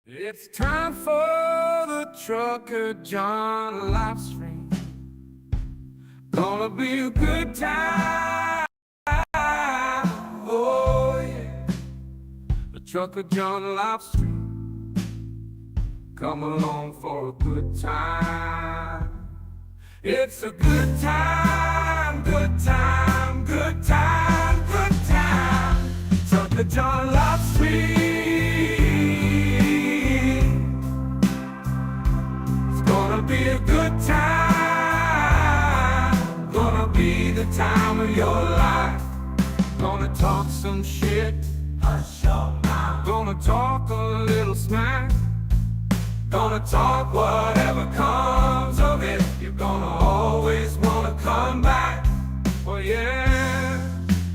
It's time for the trucker John live stream. Gonna be a good time. Oh yeah. The trucker John live stream. Come along for a good time. It's a good time, good time, good time, good time. Trucker John live stream. Gonna be a good time. Gonna be the time of your life. Gonna talk some shit. Hush your mouth. Gonna talk a little smack. Gonna talk whatever comes of it. You're gonna always wanna come back. Oh yeah,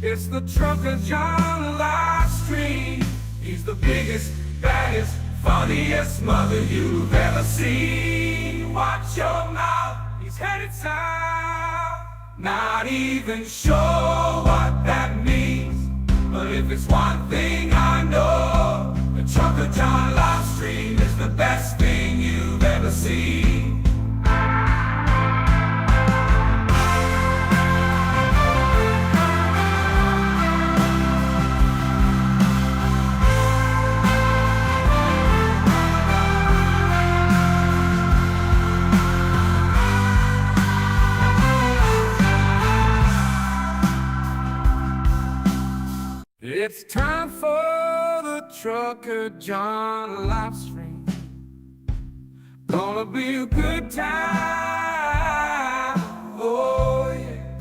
it's the Trucker John live stream. He's the biggest, baddest, funniest mother you've ever seen. Watch your mouth, he's headed south. Not even sure what that means, but if it's one thing I know, the Trucker John live stream is the best thing you've ever seen. It's time for the Trucker John live stream. Gonna be a good time. Oh yeah.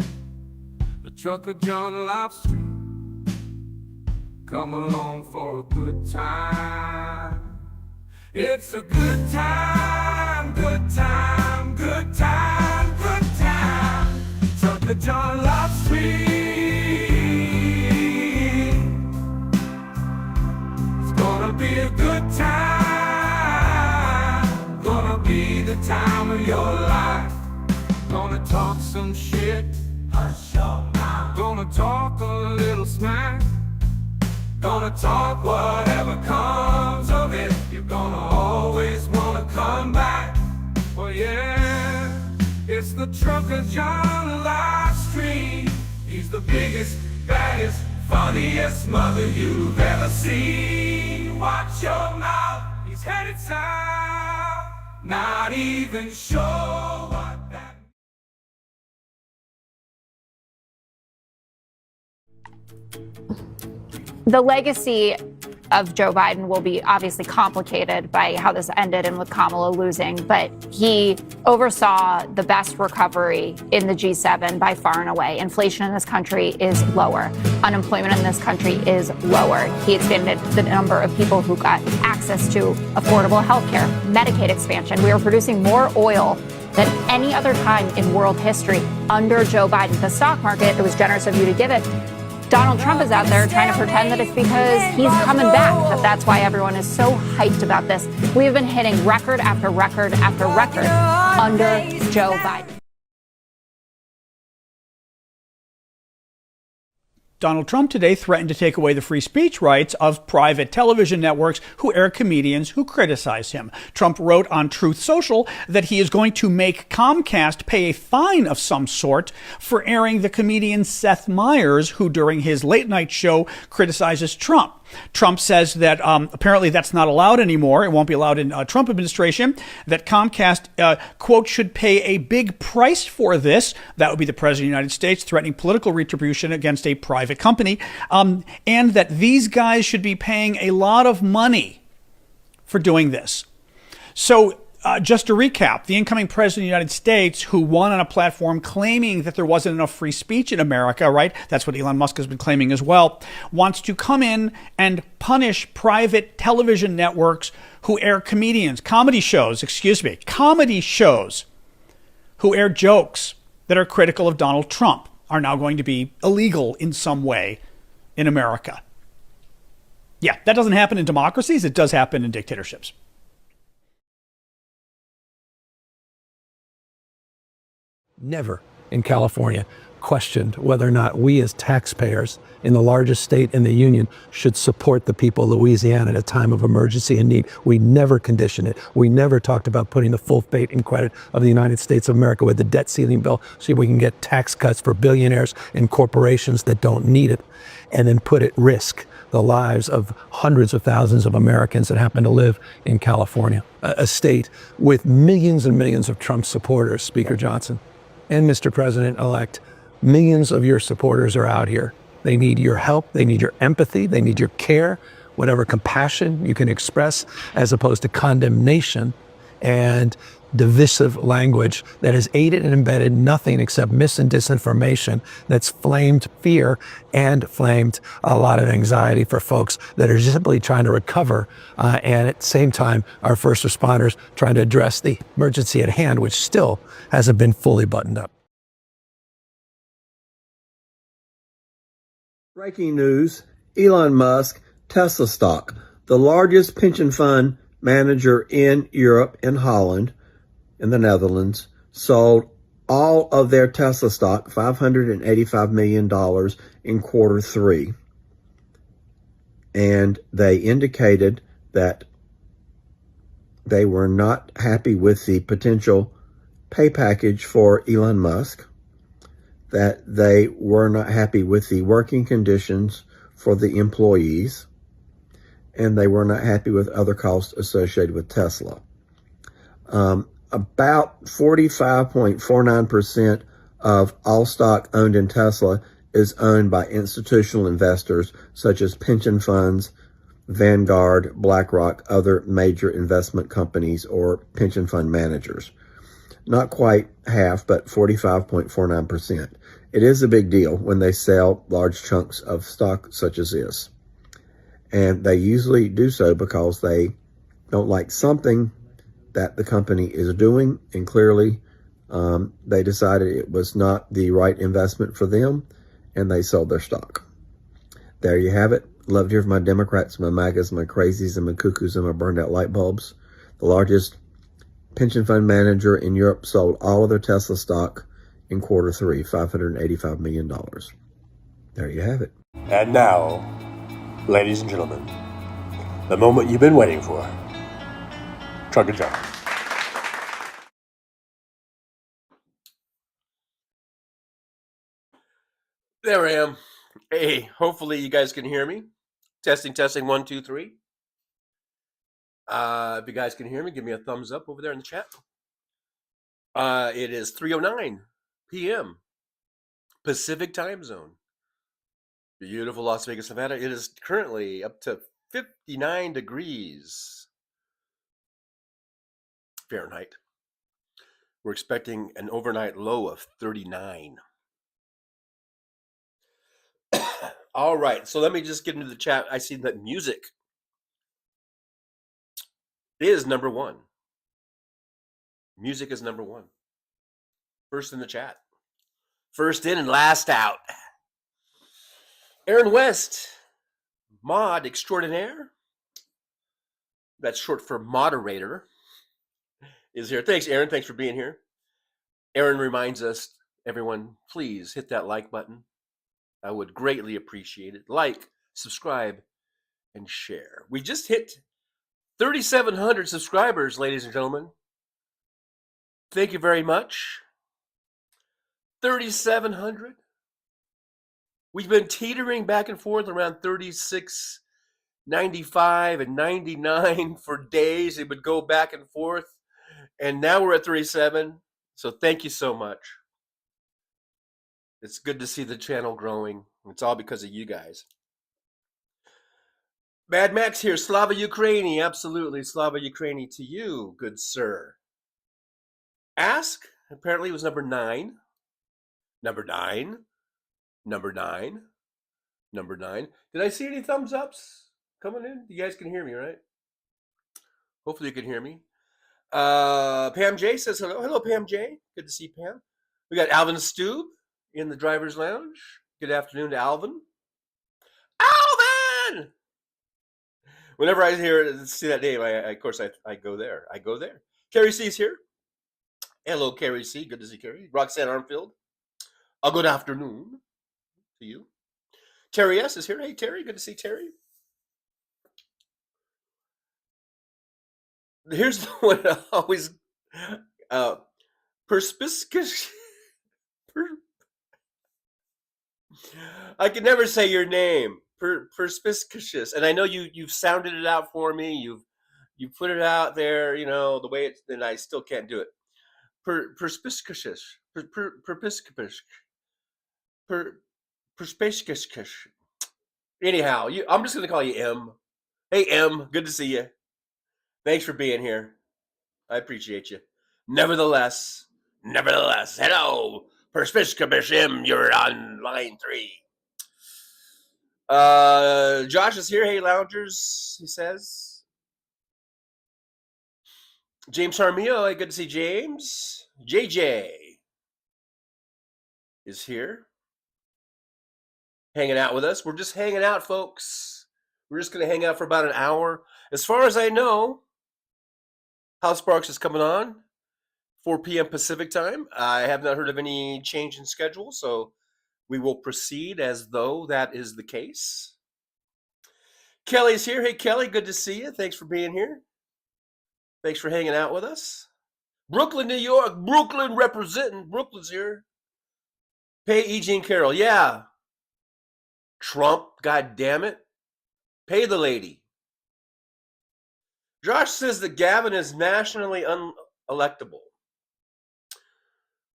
The Trucker John live stream. Come along for a good time. It's a good time, good time, good time, good time. Trucker John live stream. Gonna be a good time. Gonna be the time of your life. Gonna talk some shit. Hush your mouth. Gonna talk a little smack. Gonna talk whatever comes of it. You're gonna always wanna come back. Oh yeah, it's the Trucker John live stream. He's the biggest, baddest, funniest mother you've ever seen. Watch your mouth, he's headed south. Not even sure what that The legacy of Joe Biden will be obviously complicated by how this ended and with Kamala losing, but he oversaw the best recovery in the G7 by far and away. Inflation in this country is lower. Unemployment in this country is lower. He expanded the number of people who got access to affordable health care, Medicaid expansion. We are producing more oil than any other time in world history under Joe Biden. The stock market, it was generous of you to give it. Donald Trump is out there trying to pretend that it's because he's coming back, that that's why everyone is so hyped about this. We have been hitting record after record after record under Joe Biden. Donald Trump today threatened to take away the free speech rights of private television networks who air comedians who criticize him. Trump wrote on Truth Social that he is going to make Comcast pay a fine of some sort for airing the comedian Seth Meyers, who during his late night show criticizes Trump. Trump says that apparently that's not allowed anymore. It won't be allowed in Trump administration. That Comcast, quote, should pay a big price for this. That would be the president of the United States threatening political retribution against a private company. And that these guys should be paying a lot of money for doing this. So just to recap, the incoming president of the United States, who won on a platform claiming that there wasn't enough free speech in America, right? That's what Elon Musk has been claiming as well, wants to come in and punish private television networks who air comedy shows who air jokes that are critical of Donald Trump are now going to be illegal in some way in America. Yeah, that doesn't happen in democracies. It does happen in dictatorships. Never in California questioned whether or not we as taxpayers in the largest state in the union should support the people of Louisiana at a time of emergency and need. We never conditioned it. We never talked about putting the full faith and credit of the United States of America with the debt ceiling bill so we can get tax cuts for billionaires and corporations that don't need it, and then put at risk the lives of hundreds of thousands of Americans that happen to live in California, a state with millions and millions of Trump supporters, Speaker Johnson and Mr. President-elect. Millions of your supporters are out here. They need your help. They need your empathy. They need your care, whatever compassion you can express, as opposed to condemnation and divisive language that has aided and embedded nothing except mis and disinformation that's flamed fear and flamed a lot of anxiety for folks that are simply trying to recover. And at the same time, our first responders trying to address the emergency at hand, which still hasn't been fully buttoned up. Breaking news, Elon Musk, Tesla stock, the largest pension fund manager in Europe, in Holland, in the Netherlands, sold all of their Tesla stock, $585 million in quarter three. And they indicated that they were not happy with the potential pay package for Elon Musk, that they were not happy with the working conditions for the employees, and they were not happy with other costs associated with Tesla. About 45.49% of all stock owned in Tesla is owned by institutional investors such as pension funds, Vanguard, BlackRock, other major investment companies or pension fund managers. Not quite half, but 45.49%. It is a big deal when they sell large chunks of stock such as this. And they usually do so because they don't like something that the company is doing, and clearly they decided it was not the right investment for them, and they sold their stock. There you have it. Love to hear from my Democrats, my MAGAs, my crazies, and my cuckoos, and my burned out light bulbs. The largest pension fund manager in Europe sold all of their Tesla stock in quarter three, $585 million. There you have it. And now, ladies and gentlemen, the moment you've been waiting for. Trucker John. There I am. Hey, hopefully you guys can hear me. Testing, 1, 2, 3. If you guys can hear me, give me a thumbs up over there in the chat. It is 3:09 p.m. Pacific time zone. Beautiful Las Vegas, Nevada. It is currently up to 59 degrees Fahrenheit. We're expecting an overnight low of 39. All right, so let me just get into the chat. I see that music is number one. Music is number one. First in the chat. First in and last out. Aaron West, mod extraordinaire. That's short for moderator. Is here. Thanks, Aaron. Thanks for being here. Aaron reminds us, everyone, please hit that like button. I would greatly appreciate it. Like, subscribe, and share. We just hit 3,700 subscribers, ladies and gentlemen. Thank you very much. 3,700. We've been teetering back and forth around 36, 95, and 99 for days. It would go back and forth. And now we're at 37. So thank you so much. It's good to see the channel growing. It's all because of you guys. Mad Max here. Slava Ukraini. Absolutely. Slava Ukraini to you, good sir. Ask apparently was number 9. Number 9. Number 9. Number 9. Did I see any thumbs ups coming in? You guys can hear me, right? Hopefully you can hear me. Pam J says hello. Hello, Pam J. Good to see Pam. We got Alvin Stube in the driver's lounge. Good afternoon to Alvin. Alvin! Whenever I see that name, of course I go there. I go there. Carrie C's here. Hello, Carrie C. Good to see Carrie. Roxanne Armfield. A good afternoon to you. Terry S. is here. Hey, Terry. Good to see Terry. Here's the one I always perspicacious. I can never say your name. Perspicacious, and I know you've sounded it out for me. You've put it out there, the way it's, and I still can't do it. Perspicacious, perspicacious, perspicacious. Anyhow, I'm just gonna call you M. Hey M, good to see you. Thanks for being here. I appreciate you. Nevertheless, hello, perspicacious M. You're on line 3. Josh is here. Hey, loungers, he says. James Harmio, good to see James. JJ is here, hanging out with us. We're just hanging out, folks. We're just going to hang out for about an hour. As far as I know, House Sparks is coming on 4 p.m. Pacific time. I have not heard of any change in schedule, so we will proceed as though that is the case. Kelly's here. Hey, Kelly, good to see you. Thanks for being here. Thanks for hanging out with us. Brooklyn, New York. Brooklyn representing. Brooklyn's here. Pay E. Jean Carroll. Yeah. Trump, god damn it. Pay the lady. Josh says that Gavin is nationally unelectable.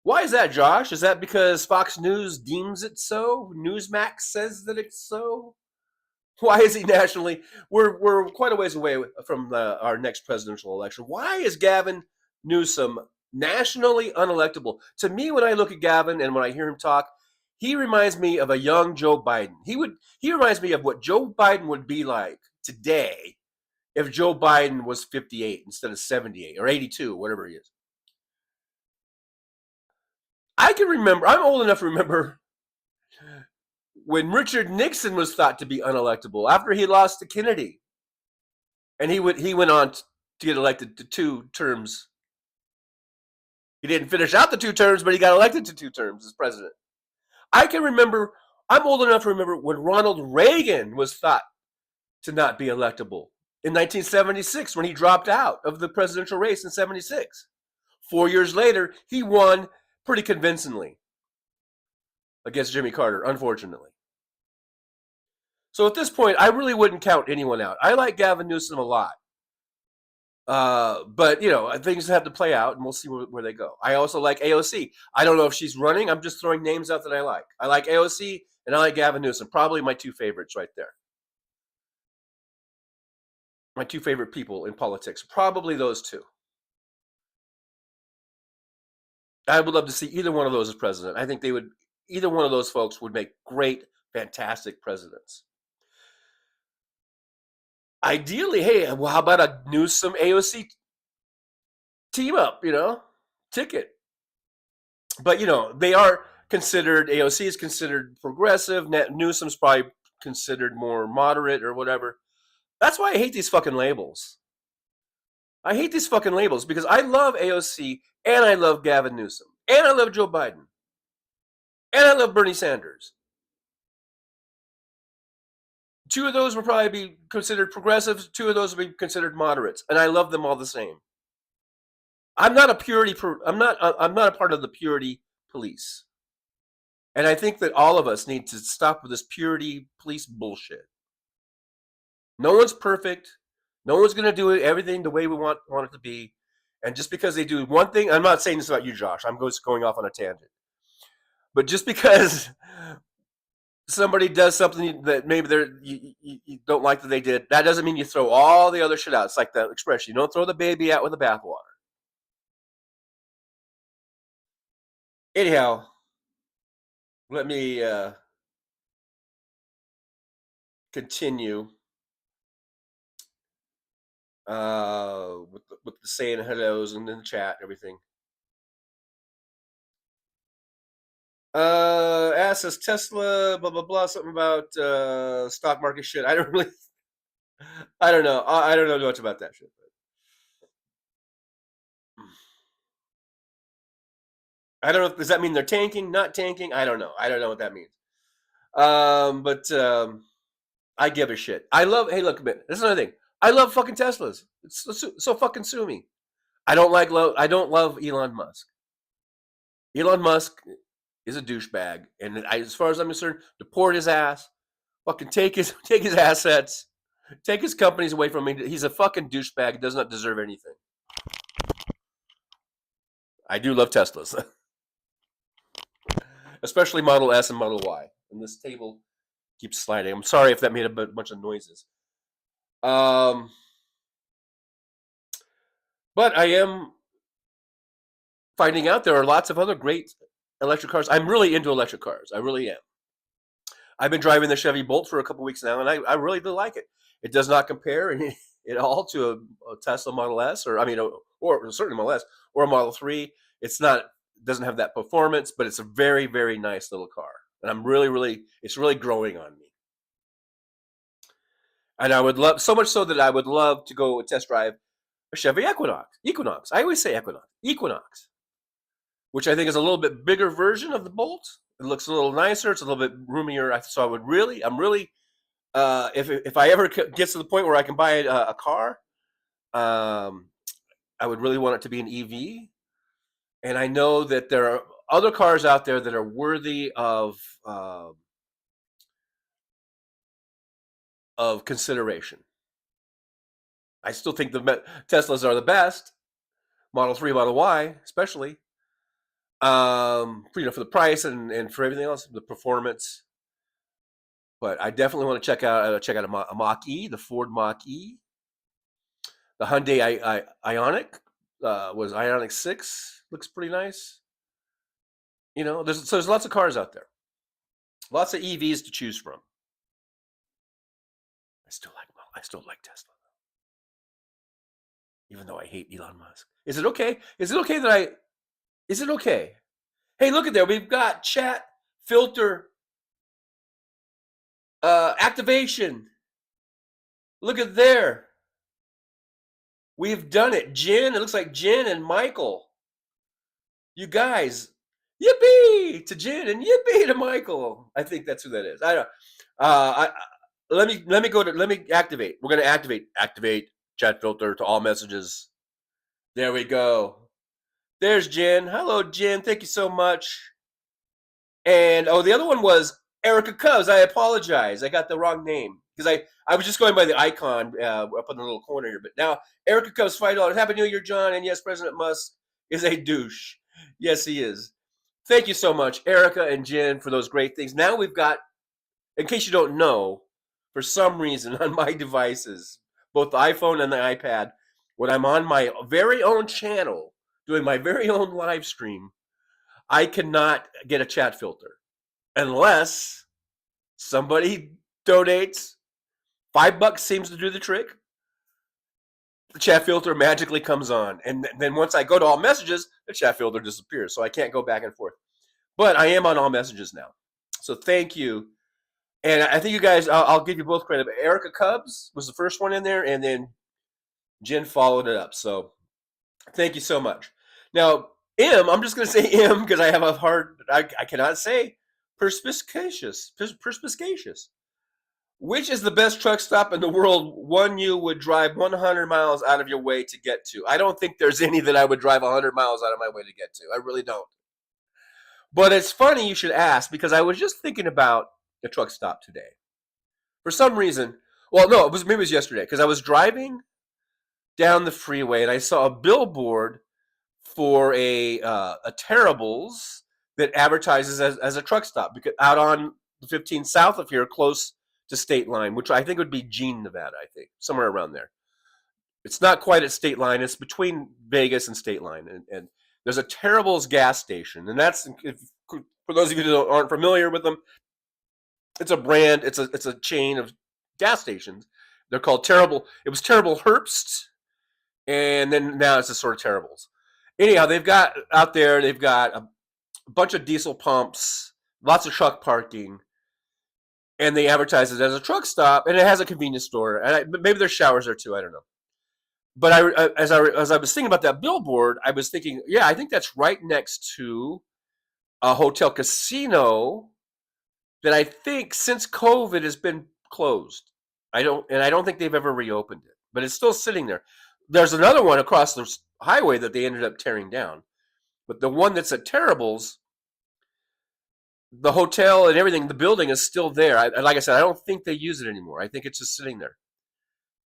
Why is that, Josh? Is that because Fox News deems it so? Newsmax says that it's so? Why is he nationally? We're quite a ways away from our next presidential election. Why is Gavin Newsom nationally unelectable? To me, when I look at Gavin and when I hear him talk, he reminds me of a young Joe Biden. He reminds me of what Joe Biden would be like today if Joe Biden was 58 instead of 78 or 82, whatever he is. I can remember, I'm old enough to remember when Richard Nixon was thought to be unelectable after he lost to Kennedy. And he went on to get elected to 2 terms. He didn't finish out the 2 terms, but he got elected to 2 terms as president. I can remember, I'm old enough to remember when Ronald Reagan was thought to not be electable in 1976 when he dropped out of the presidential race in 76. 4 years later, he won pretty convincingly against Jimmy Carter, unfortunately. So at this point, I really wouldn't count anyone out. I like Gavin Newsom a lot. But, things have to play out, and we'll see where they go. I also like AOC. I don't know if she's running. I'm just throwing names out that I like. I like AOC, and I like Gavin Newsom. Probably my 2 favorites right there. My 2 favorite people in politics. Probably those 2. I would love to see either one of those as president. I think either one of those folks would make great, fantastic presidents. Ideally, hey, well, how about a Newsom AOC team up, ticket? But, they are considered, AOC is considered progressive. Newsom's probably considered more moderate or whatever. That's why I hate these fucking labels. I hate these fucking labels because I love AOC and I love Gavin Newsom and I love Joe Biden and I love Bernie Sanders. 2 of those will probably be considered progressives. 2 of those will be considered moderates, and I love them all the same. I'm not a purity. I'm not a part of the purity police, and I think that all of us need to stop with this purity police bullshit. No one's perfect. No one's going to do everything the way we want it to be, and just because they do one thing, I'm not saying this about you, Josh. I'm just going off on a tangent, but just because somebody does something that maybe you don't like that they did, that doesn't mean you throw all the other shit out. It's like that expression, you don't throw the baby out with the bathwater. Anyhow, let me continue with the saying hellos and in the chat and everything. Says Tesla, blah blah blah, something about stock market shit. I don't know. I don't know much about that shit. I don't know. Does that mean they're tanking, not tanking? I don't know. I don't know what that means. But I give a shit. I love. Hey, look, this is another thing. I love fucking Teslas. So fucking sue me. I don't love Elon Musk. Elon Musk is a douchebag, and as far as I'm concerned, deport his ass. Fucking take his assets, take his companies away from him. He's a fucking douchebag. He does not deserve anything. I do love Teslas, especially Model S and Model Y. And this table keeps sliding. I'm sorry if that made a bunch of noises. But I am finding out there are lots of other great electric cars. I'm really into electric cars. I really am. I've been driving the Chevy Bolt for a couple weeks now, and I really do like it. It does not compare at all to a Tesla Model S, or certainly Model S or a Model 3. Doesn't have that performance, but it's a very, very nice little car. And it's really growing on me. And I would love, so much so that I would love to go test drive a Chevy Equinox. I always say Equinox, which I think is a little bit bigger version of the Bolt. It looks a little nicer. It's a little bit roomier. So I'm really, if I ever get to the point where I can buy a car, I would really want it to be an EV. And I know that there are other cars out there that are worthy of consideration. I still think the Teslas are the best. Model 3, Model Y, especially. For the price and for everything else, the performance. But I definitely want to check out a Mach-E, the Ford Mach-E. The Hyundai Ioniq was Ioniq 6. Looks pretty nice. There's lots of cars out there. Lots of EVs to choose from. I still like Tesla, even though I hate Elon Musk. Is it okay? Is it okay? Hey, look at there. We've got chat filter activation. Look at there. We've done it. Jen, it looks like Jen and Michael. You guys, yippee to Jen and yippee to Michael. I think that's who that is. I don't. Let me activate. We're gonna activate chat filter to all messages. There we go. There's Jen. Hello, Jen. Thank you so much. And the other one was Erica Cubs. I apologize. I got the wrong name because I was just going by the icon up in the little corner here. But now Erica Cubs $5. Happy New Year, John. And yes, President Musk is a douche. Yes, he is. Thank you so much, Erica and Jen, for those great things. Now we've got, in case you don't know, for some reason on my devices, both the iPhone and the iPad, when I'm on my very own channel, doing my very own live stream, I cannot get a chat filter unless somebody donates. $5 seems to do the trick. The chat filter magically comes on. And then once I go to all messages, the chat filter disappears. So I can't go back and forth. But I am on all messages now. So thank you. And I think you guys, I'll give you both credit. But Erica Cubs was the first one in there. And then Jen followed it up. So thank you so much. Now, I'm just going to say because I have a I cannot say perspicacious. Which is the best truck stop in the world, one you would drive 100 miles out of your way to get to? I don't think there's any that I would drive 100 miles out of my way to get to. I really don't. But it's funny you should ask because I was just thinking about the truck stop today. For some reason, maybe it was yesterday because I was driving down the freeway and I saw a billboard for a Terribles that advertises as a truck stop because out on the 15 south of here, close to State Line, which I think would be Jean, Nevada, I think, somewhere around there. It's not quite at State Line. It's between Vegas and State Line. And there's a Terrible's gas station. And that's, for those of you that aren't familiar with them, it's a brand, it's a chain of gas stations. They're called Terrible. It was Terrible Herbst, and then now it's a sort of Terribles. Anyhow, they've got a bunch of diesel pumps, lots of truck parking, and they advertise it as a truck stop, and it has a convenience store. And maybe there's showers there too. I don't know. But as I was thinking about that billboard, I was thinking, yeah, I think that's right next to a hotel casino that I think since COVID has been closed. I don't think they've ever reopened it, but it's still sitting there. There's another one across the highway that they ended up tearing down, but the one that's at Terrible's, the hotel and everything, the building is still there. Like I said, I don't think they use it anymore. I think it's just sitting there.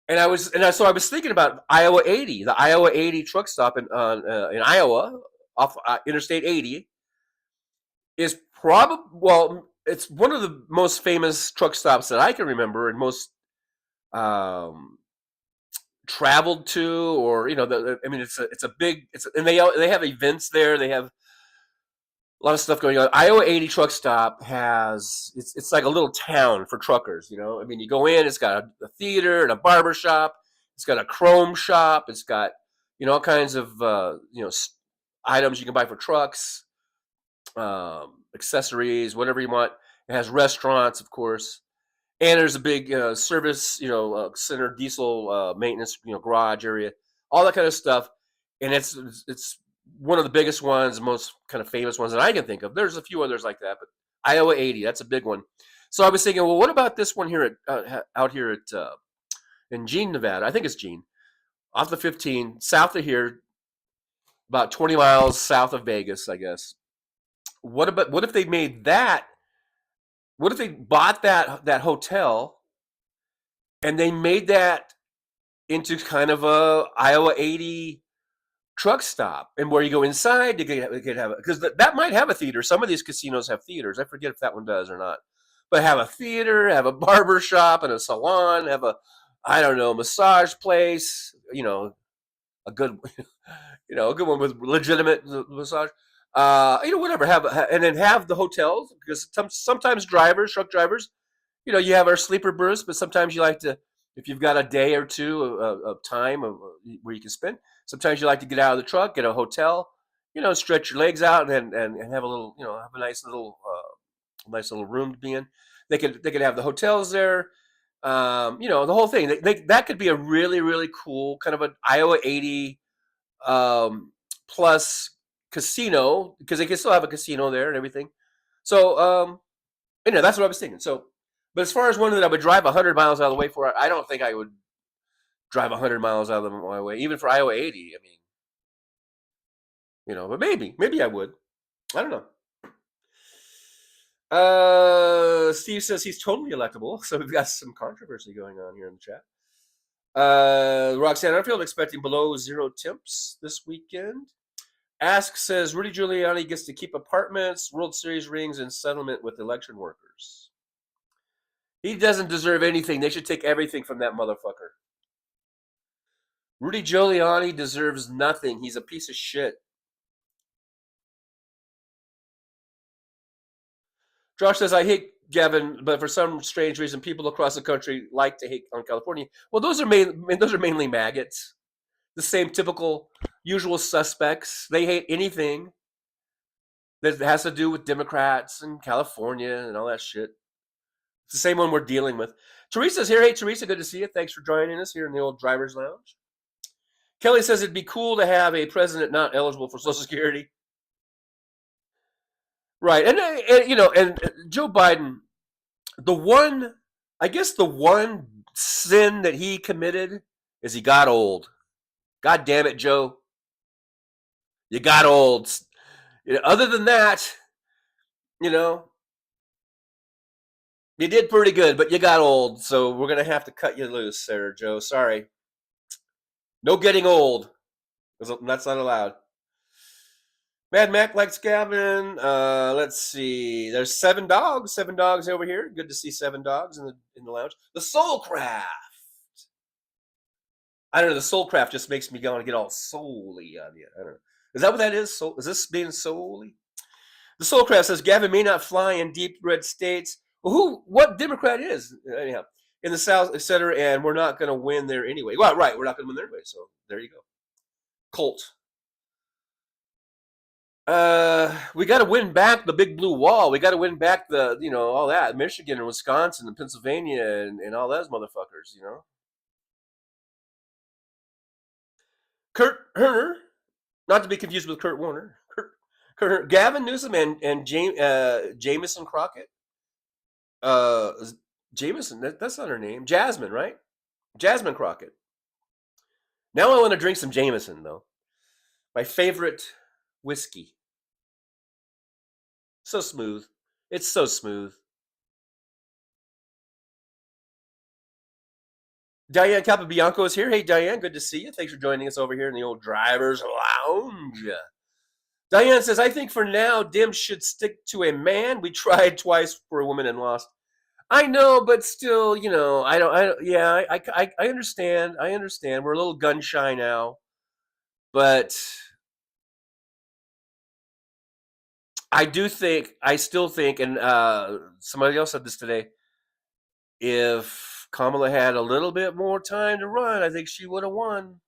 So I was thinking about Iowa 80, the Iowa 80 truck stop in Iowa off Interstate 80 is probably, well, it's one of the most famous truck stops that I can remember and most um, traveled to, or I mean, it's a big, and they have events there. They have a lot of stuff going on. Iowa 80 truck stop has it's like a little town for truckers. I mean, you go in, it's got a theater and a barber shop. It's got a chrome shop. It's got all kinds of items you can buy for trucks, accessories, whatever you want. It has restaurants, of course, and there's a big service, center, diesel maintenance, garage area, all that kind of stuff. And it's one of the biggest ones, most kind of famous ones that I can think of. There's a few others like that, but Iowa 80, that's a big one. So I was thinking, well, what about this one here out here at in Jean, Nevada? I think it's Jean, off the 15, south of here, about 20 miles south of Vegas, I guess. What if they made that? What if they bought that hotel and they made that into kind of a Iowa 80 truck stop, and where you go inside, you could have, because that might have a theater. Some of these casinos have theaters. I forget if that one does or not. But have a theater, have a barber shop and a salon, have a, I don't know, massage place, a good a good one with legitimate massage. Whatever. And then have the hotels, because sometimes truck drivers, you have our sleeper berths, but sometimes you like to, if you've got a day or two of time where you can spend, sometimes you like to get out of the truck, get a hotel, stretch your legs out, and have a little, have a nice little room to be in. They could have the hotels there, the whole thing. That could be a really, really cool kind of an Iowa 80 plus casino, because they can still have a casino there and everything. So that's what I was thinking. So, but as far as one that I would drive 100 miles out of the way for, I don't think I would drive 100 miles out of my way, even for Iowa 80. I mean, but maybe I would. I don't know. Steve says he's totally electable, so we've got some controversy going on here in the chat. Roxanne Arfield expecting below 0 temps this weekend. Ask says Rudy Giuliani gets to keep apartments, World Series rings, and settlement with election workers. He doesn't deserve anything. They should take everything from that motherfucker. Rudy Giuliani deserves nothing. He's a piece of shit. Josh says, I hate Gavin, but for some strange reason, people across the country like to hate on California. Well, those are mainly maggots. The same typical usual suspects. They hate anything that has to do with Democrats and California and all that shit. It's the same one we're dealing with. Teresa's here. Hey, Teresa, good to see you. Thanks for joining us here in the old driver's lounge. Kelly says it'd be cool to have a president not eligible for Social Security. Right. And Joe Biden, the one sin that he committed is he got old. God damn it, Joe. You got old. Other than that, you did pretty good, but you got old. So we're going to have to cut you loose there, Joe. Sorry. No getting old. That's not allowed. Mad Mac likes Gavin. Let's see. There's 7 dogs. 7 dogs over here. Good to see 7 dogs in the lounge. The Soulcraft. I don't know. The Soulcraft just makes me go and get all souly on you. I don't know. Is that what that is? Is this being souly? The Soulcraft says Gavin may not fly in deep red states. Well, what Democrat is anyhow in the South, etc. And we're not going to win there anyway. Well, right, we're not going to win there anyway. So there you go. Colt. We got to win back the big blue wall. We got to win back the all that Michigan and Wisconsin and Pennsylvania and all those motherfuckers. Kurt Herner, not to be confused with Kurt Warner. Gavin Newsom and Jameson Crockett. Uh, Jameson, that's not her name. Jasmine, right? Jasmine Crockett. Now I want to drink some Jameson, though. My favorite whiskey. So smooth. It's so smooth. Diane Capabianco is here. Hey, Diane, good to see you. Thanks for joining us over here in the old driver's lounge. Diane says, I think for now, Dems should stick to a man. We tried twice for a woman and lost. I know, but still, I understand. I understand. We're a little gun shy now. But I still think, and somebody else said this today, if Kamala had a little bit more time to run, I think she would have won.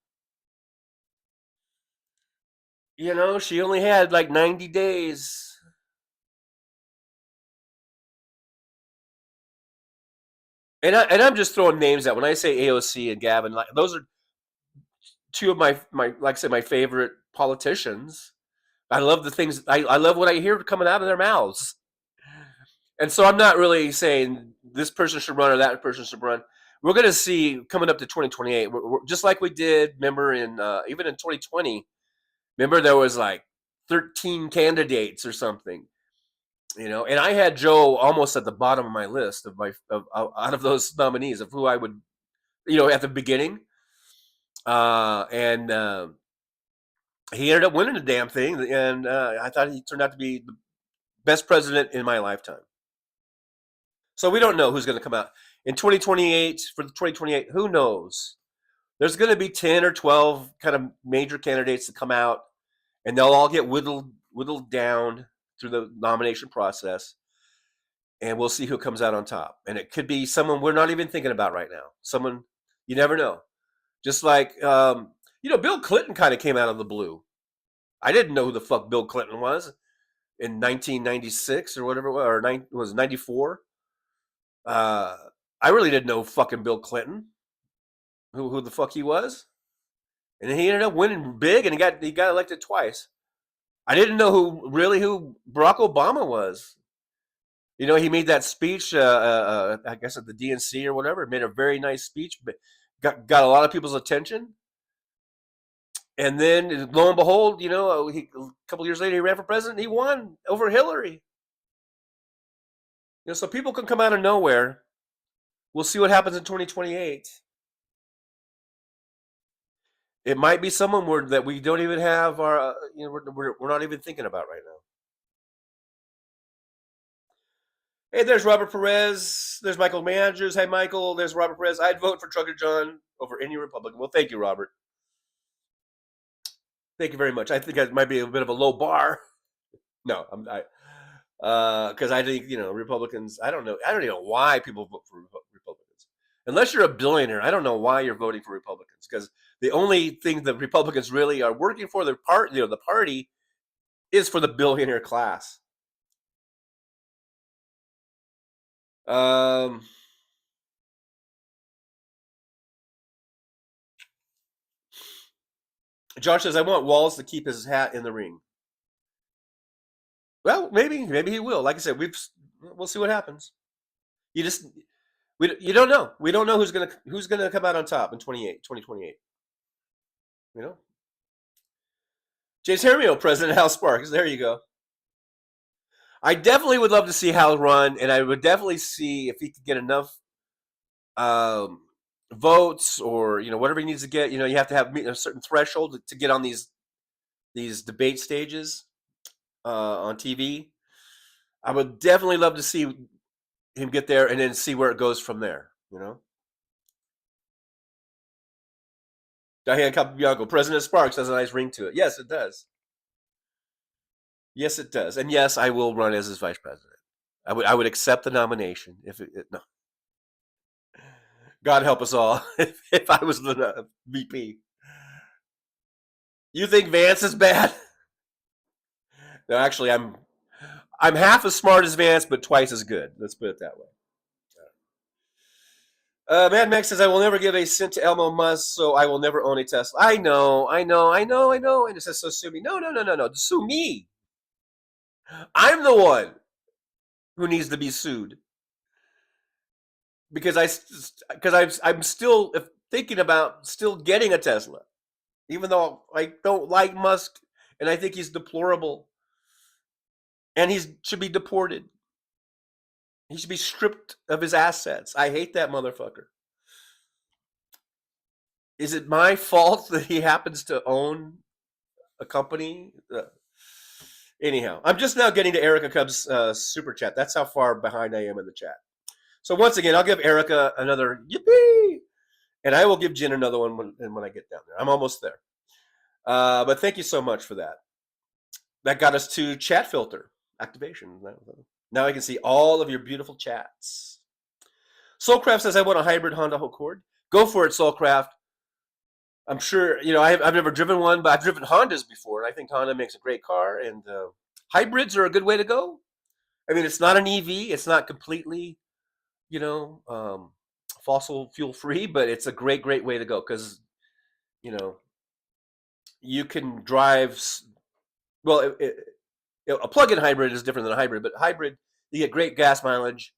She only had like 90 days. And I'm just throwing names out. When I say AOC and Gavin, like those are two of my like I said, my favorite politicians. I love the things I love what I hear coming out of their mouths. And so I'm not really saying this person should run or that person should run. We're going to see coming up to 2028, just like we did, remember, even in 2020, remember there was like 13 candidates or something, and I had Joe almost at the bottom of my list out of those nominees of who I would, at the beginning. And he ended up winning the damn thing. And I thought he turned out to be the best president in my lifetime. So we don't know who's going to come out in 2028 for the 2028. Who knows? There's going to be 10 or 12 kind of major candidates that come out, and they'll all get whittled down through the nomination process, and we'll see who comes out on top. And it could be someone we're not even thinking about right now. Someone you never know. Just like Bill Clinton kind of came out of the blue. I didn't know who the fuck Bill Clinton was in 1996 or whatever it was, or it was 94. I really didn't know fucking Bill Clinton, who the fuck he was, and he ended up winning big, and he got elected twice. I didn't know who Barack Obama was. He made that speech, I guess at the DNC or whatever. Made a very nice speech, but got a lot of people's attention. And then, lo and behold, a couple years later, he ran for president. And he won over Hillary. So people can come out of nowhere. We'll see what happens in 2028. It might be someone that we don't even have our, we're not even thinking about right now. Hey, there's Robert Perez. There's Michael Managers. Hey, Michael. There's Robert Perez. I'd vote for Trucker John over any Republican. Well, thank you, Robert. Thank you very much. I think that might be a bit of a low bar. No, because I think Republicans. I don't know why people vote for Republicans. Unless you're a billionaire, I don't know why you're voting for Republicans. Because the only thing that Republicans really are working for, the party, is for the billionaire class. Josh says, I want Wallace to keep his hat in the ring. Well, maybe he will. Like I said, we'll see what happens. You don't know. We don't know who's gonna come out on top in 2028. James Hermio, President Hal Sparks. There you go. I definitely would love to see Hal run, and I would definitely see if he could get enough votes or whatever he needs to get. You have to have a certain threshold to get on these debate stages on TV. I would definitely love to see him get there and then see where it goes from there. Diane Capabianco, President Sparks has a nice ring to it. Yes, it does. Yes, it does. And yes, I will run as his vice president. I would accept the nomination no. God help us all if I was the VP. You think Vance is bad? No, actually, I'm half as smart as Vance, but twice as good. Let's put it that way. Mad Max says, I will never give a cent to Elon Musk, so I will never own a Tesla. I know. And it says, so sue me. No. Sue me. I'm the one who needs to be sued because I'm still thinking about still getting a Tesla, even though I don't like Musk and I think he's deplorable and he should be deported. He should be stripped of his assets. I hate that motherfucker. Is it my fault that he happens to own a company? Anyhow, I'm just now getting to Erica Cub's super chat. That's how far behind I am in the chat. So once again, I'll give Erica another yippee, and I will give Jen another one when I get down there. I'm almost there. But thank you so much for that. That got us to chat filter activation. Now I can see all of your beautiful chats. Soulcraft says, I want a hybrid Honda Accord. Go for it, Soulcraft. I'm sure, I've never driven one, but I've driven Hondas before, and I think Honda makes a great car, and hybrids are a good way to go. I mean, it's not an EV. It's not completely, fossil fuel free, but it's a great, great way to go because, you can drive, well, a plug-in hybrid is different than a hybrid, but hybrid, you get great gas mileage,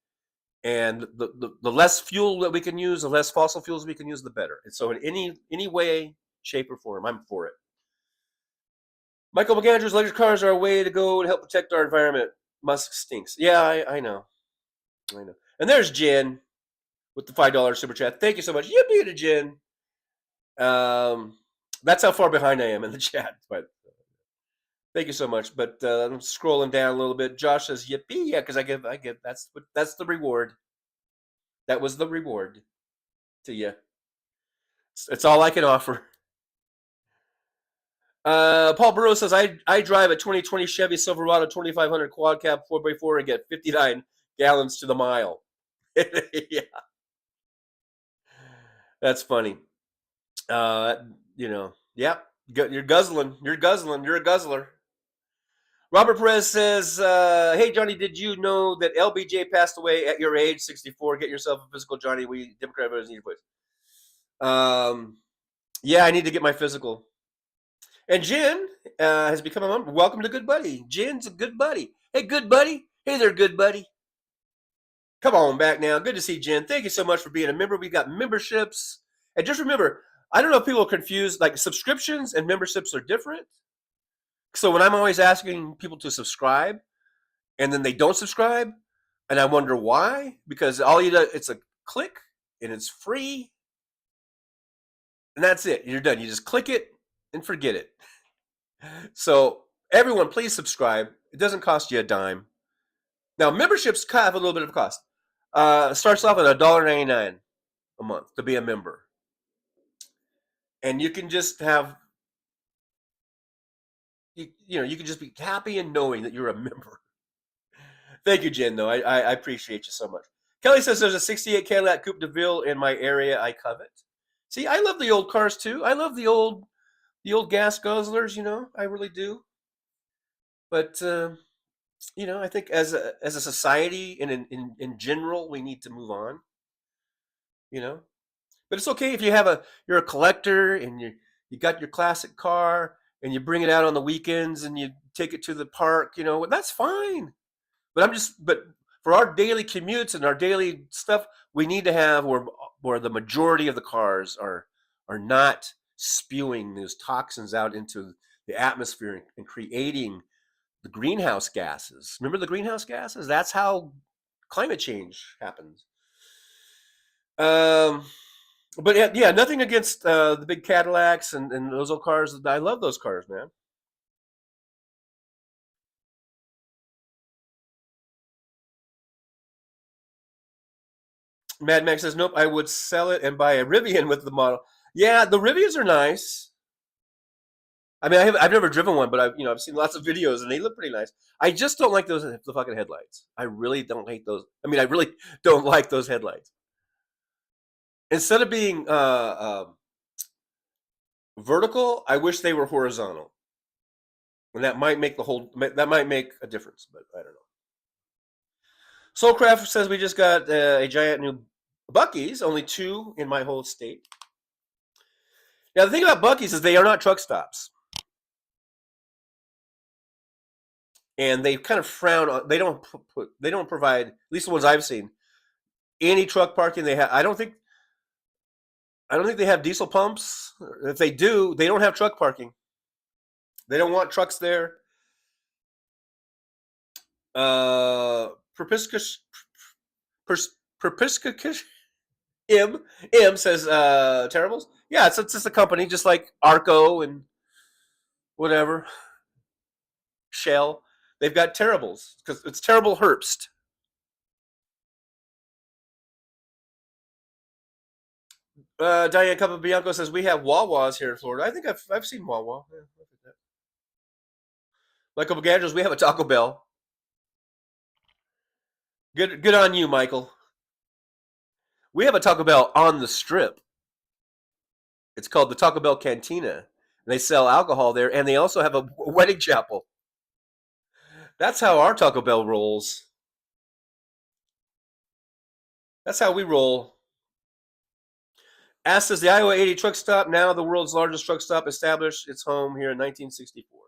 and the less fuel that we can use, the less fossil fuels we can use, the better. And so in any way, shape, or form, I'm for it. Michael McAndrews, electric cars are a way to go to help protect our environment. Musk stinks. Yeah, I know. And there's Jen with the $5 super chat. Thank you so much. Yippee to Jen. That's how far behind I am in the chat. But thank you so much. But I'm scrolling down a little bit. Josh says yippee. Yeah, because I give. That's the reward. That was the reward to you. It's all I can offer. Paul Burrows says, I drive a 2020 Chevy Silverado 2500 quad cab 4x4 and get 59 gallons to the mile. Yeah. That's funny. Yep. You're guzzling. You're a guzzler. Robert Perez says, hey, Johnny, did you know that LBJ passed away at your age, 64? Get yourself a physical, Johnny. We Democrat voters need a voice. Yeah, I need to get my physical. And Jen has become a member. Welcome to Good Buddy. Jen's a good buddy. Hey, good buddy. Hey there, good buddy. Come on back now. Good to see Jen. Thank you so much for being a member. We've got memberships. And just remember, I don't know if people are confused. Like subscriptions and memberships are different. So when I'm always asking people to subscribe and then they don't subscribe, and I wonder why, because all you do, it's a click and it's free. And that's it. You're done. You just click it and forget it. So everyone, please subscribe. It doesn't cost you a dime. Now, memberships have a little bit of a cost. It starts off at $1.99 a month to be a member. And you can just have, you can just be happy in knowing that you're a member. Thank you, Jen, though. I appreciate you so much. Kelly says there's a 68 Cadillac Coupe de Ville in my area I covet. See, I love the old cars, too. I love the old gas guzzlers, I really do. But, I think as a society and in general, we need to move on, But it's okay if you're a collector and you got your classic car and you bring it out on the weekends and you take it to the park, that's fine. But for our daily commutes and our daily stuff, we need to have where the majority of the cars are not spewing those toxins out into the atmosphere and creating the greenhouse gases. Remember the greenhouse gases? That's how climate change happens. But yeah, nothing against the big Cadillacs and those old cars. I love those cars, man. Mad Max says, nope, I would sell it and buy a Rivian with the model. Yeah, the Rivians are nice. I mean, I've never driven one, but I've seen lots of videos and they look pretty nice. I just don't like the fucking headlights. I really don't hate those. I mean, I really don't like those headlights. Instead of being vertical, I wish they were horizontal, and that might make a difference. But I don't know. Soulcraft says we just got a giant new Buc-ee's, only 2 in my whole state. Now the thing about Buc-ee's is they are not truck stops. and they kind of frown on. They don't provide, at least the ones I've seen, any truck parking. They have. I don't think they have diesel pumps. If they do, they don't have truck parking. They don't want trucks there. Perpiscus M says terribles. Yeah, it's just a company, just like Arco and whatever Shell. They've got terribles because it's terrible Herbst. Diane Capabianco says we have Wawas here in Florida. I think I've seen Wawa. Yeah, look at that. Michael Bagandros, we have a Taco Bell. Good on you, Michael. We have a Taco Bell on the Strip. It's called the Taco Bell Cantina. And they sell alcohol there, and they also have a wedding chapel. That's how our Taco Bell rolls. That's how we roll. As does the Iowa 80 truck stop, now the world's largest truck stop, established its home here in 1964.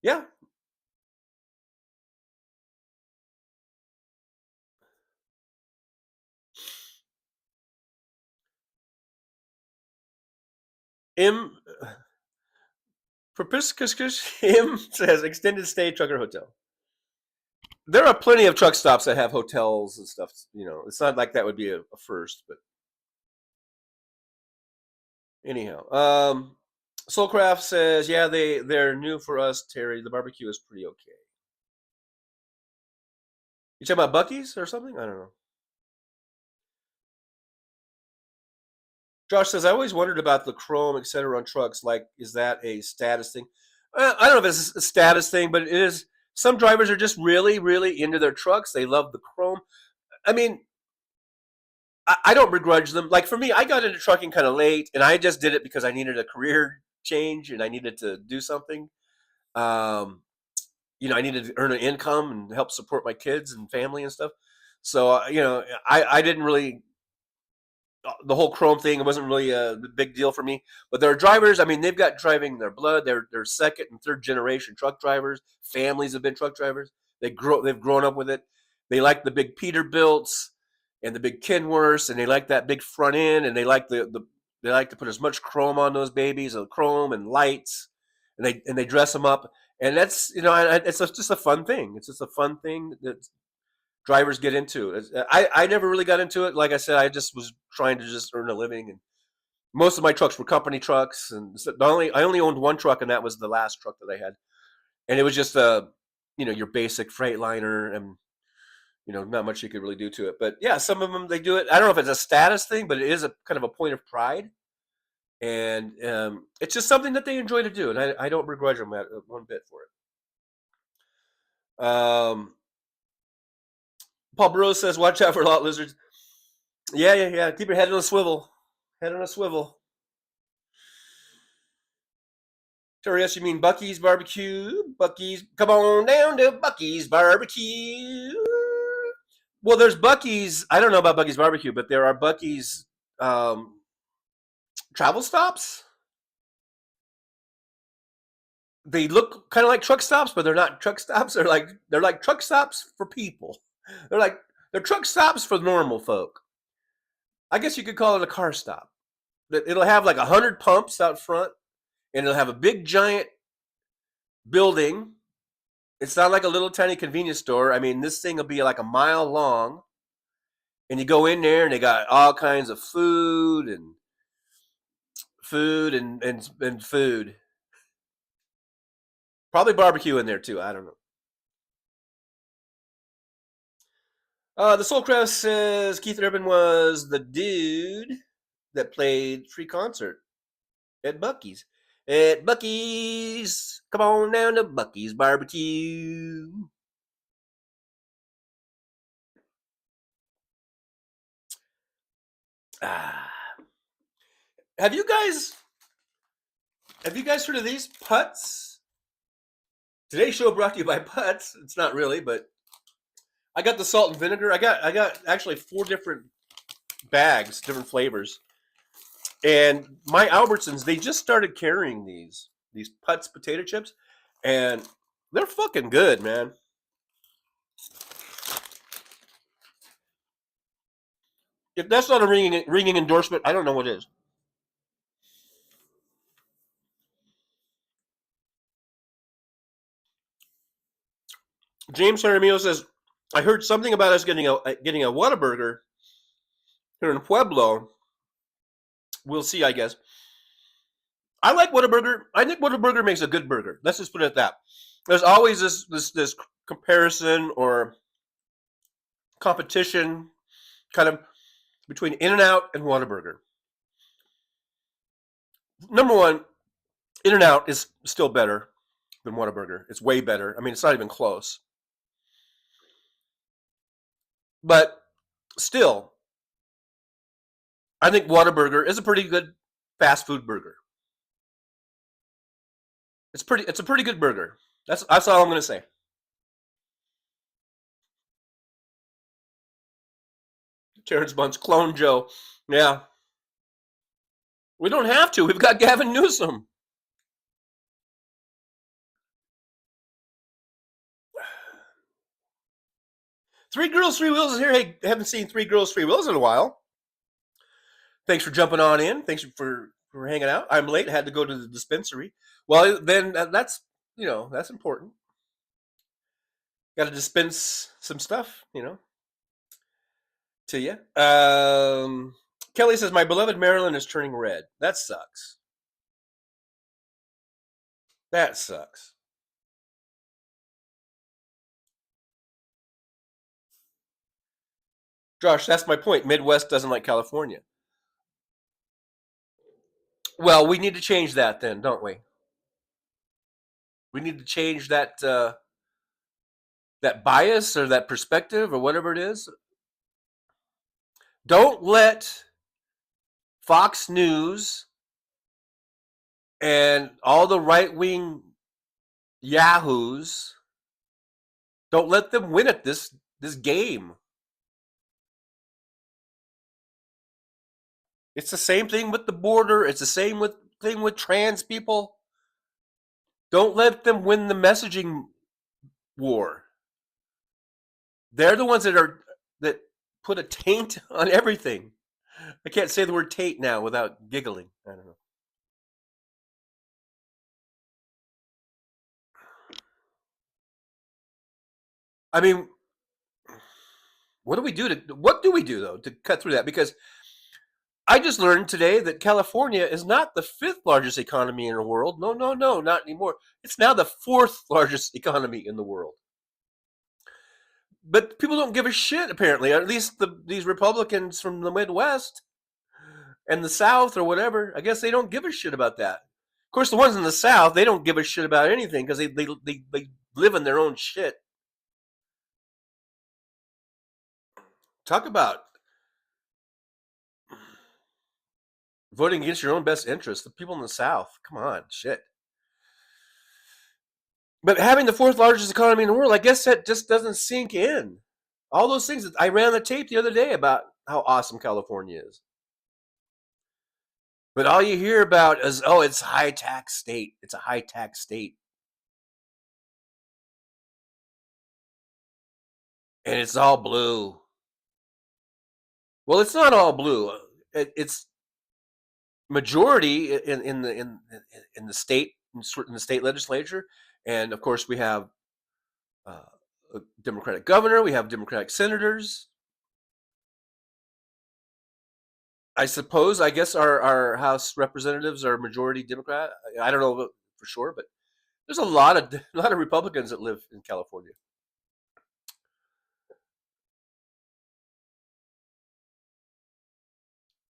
Yeah. M says extended stay trucker hotel. There are plenty of truck stops that have hotels and stuff. You know, it's not like that would be a first, but anyhow. Soulcraft says, yeah, they're new for us, Terry. The barbecue is pretty okay. You talking about Buc-ee's or something? I don't know. Josh says, I always wondered about the chrome, etc. on trucks. Like, is that a status thing? I don't know if it's a status thing, but it is. Some drivers are just really, really into their trucks. They love the chrome. I mean, I don't begrudge them. Like for me, I got into trucking kind of late, and I just did it because I needed a career change and I needed to do something. I needed to earn an income and help support my kids and family and stuff. So, I didn't really, the whole chrome thing, it wasn't really a big deal for me. But there are drivers, I mean, they've got driving in their blood. They're second and third generation truck drivers. Families have been truck drivers. They've grown up with it. They like the big Peterbilts and the big Kenworths, and they like that big front end, and they like they like to put as much chrome on those babies, chrome and lights, and they dress them up. And that's, it's just a fun thing. It's just a fun thing that drivers get into. I never really got into it. Like I said, I just was trying to just earn a living, and most of my trucks were company trucks. And I only owned one truck, and that was the last truck that I had. And it was just your basic Freightliner, and not much you could really do to it. But yeah, some of them, they do it. I don't know if it's a status thing, but it is a kind of a point of pride. And it's just something that they enjoy to do, and I don't begrudge them one bit for it. Paul Burrows says, watch out for lot lizards. Yeah. Keep your head on a swivel. Terry, yes, you mean Buc-ee's barbecue? Buc-ee's, come on down to Buc-ee's barbecue. Well, there's Buc-ee's. I don't know about Buc-ee's barbecue, but there are Buc-ee's travel stops. They look kind of like truck stops, but they're not truck stops. They're like truck stops for people. They're truck stops for normal folk. I guess you could call it a car stop. It'll have like 100 pumps out front, and it'll have a big giant building. It's not like a little tiny convenience store. I mean, this thing will be like a mile long, and you go in there, and they got all kinds of food and food. Probably barbecue in there too. I don't know. The Soulcraft says Keith Urban was the dude that played free concert at Buc-ee's. At Buc-ee's, come on down to Buc-ee's barbecue. Have you guys heard of these putts? Today's show brought to you by Putts. It's not really, but I got the salt and vinegar. I got actually 4 different bags, different flavors. And my Albertsons, they just started carrying these Putts potato chips, and They're fucking good, man. If that's not a ringing endorsement, I don't know what is. James Jaramillo says, I heard something about us getting a Whataburger here in Pueblo. We'll see, I guess. I like Whataburger. I think Whataburger makes a good burger. Let's just put it at that. There's always this comparison or competition kind of between In-N-Out and Whataburger. Number one, In-N-Out is still better than Whataburger. It's way better. I mean, it's not even close. But still, I think Whataburger is a pretty good fast food burger. It's a pretty good burger. That's all I'm going to say. Terrence Bunch, Clone Joe. Yeah. We don't have to. We've got Gavin Newsom. Three Girls, Three Wheels is here. Hey, haven't seen Three Girls, Three Wheels in a while. Thanks for jumping on in. Thanks for hanging out. I'm late. Had to go to the dispensary. Well, then that's important. Got to dispense some stuff, to you. Kelly says, my beloved Maryland is turning red. That sucks. That sucks. Josh, that's my point. Midwest doesn't like California. Well, we need to change that then, don't we? We need to change that that bias or that perspective or whatever it is. Don't let Fox News and all the right-wing yahoos, don't let them win at this game. It's the same thing with the border. It's the same thing with trans people. Don't let them win the messaging war. They're the ones that put a taint on everything. I can't say the word taint now without giggling. I don't know. I mean, what do we do though to cut through that? Because I just learned today that California is not the 5th largest economy in the world. No, not anymore. It's now the 4th largest economy in the world. But people don't give a shit, apparently. At least these Republicans from the Midwest and the South or whatever, I guess they don't give a shit about that. Of course, the ones in the South, they don't give a shit about anything because they live in their own shit. Talk about voting against your own best interest. The people in the South, come on, shit. But having the 4th largest economy in the world, I guess that just doesn't sink in. All those things that I ran the tape the other day about how awesome California is. But all you hear about is, oh, it's a high tax state. It's a high tax state. And it's all blue. Well, it's not all blue. It's majority in the state legislature, and of course we have a Democratic governor. We have Democratic senators. I guess our House representatives are majority Democrat. I don't know for sure, but there's a lot of Republicans that live in California.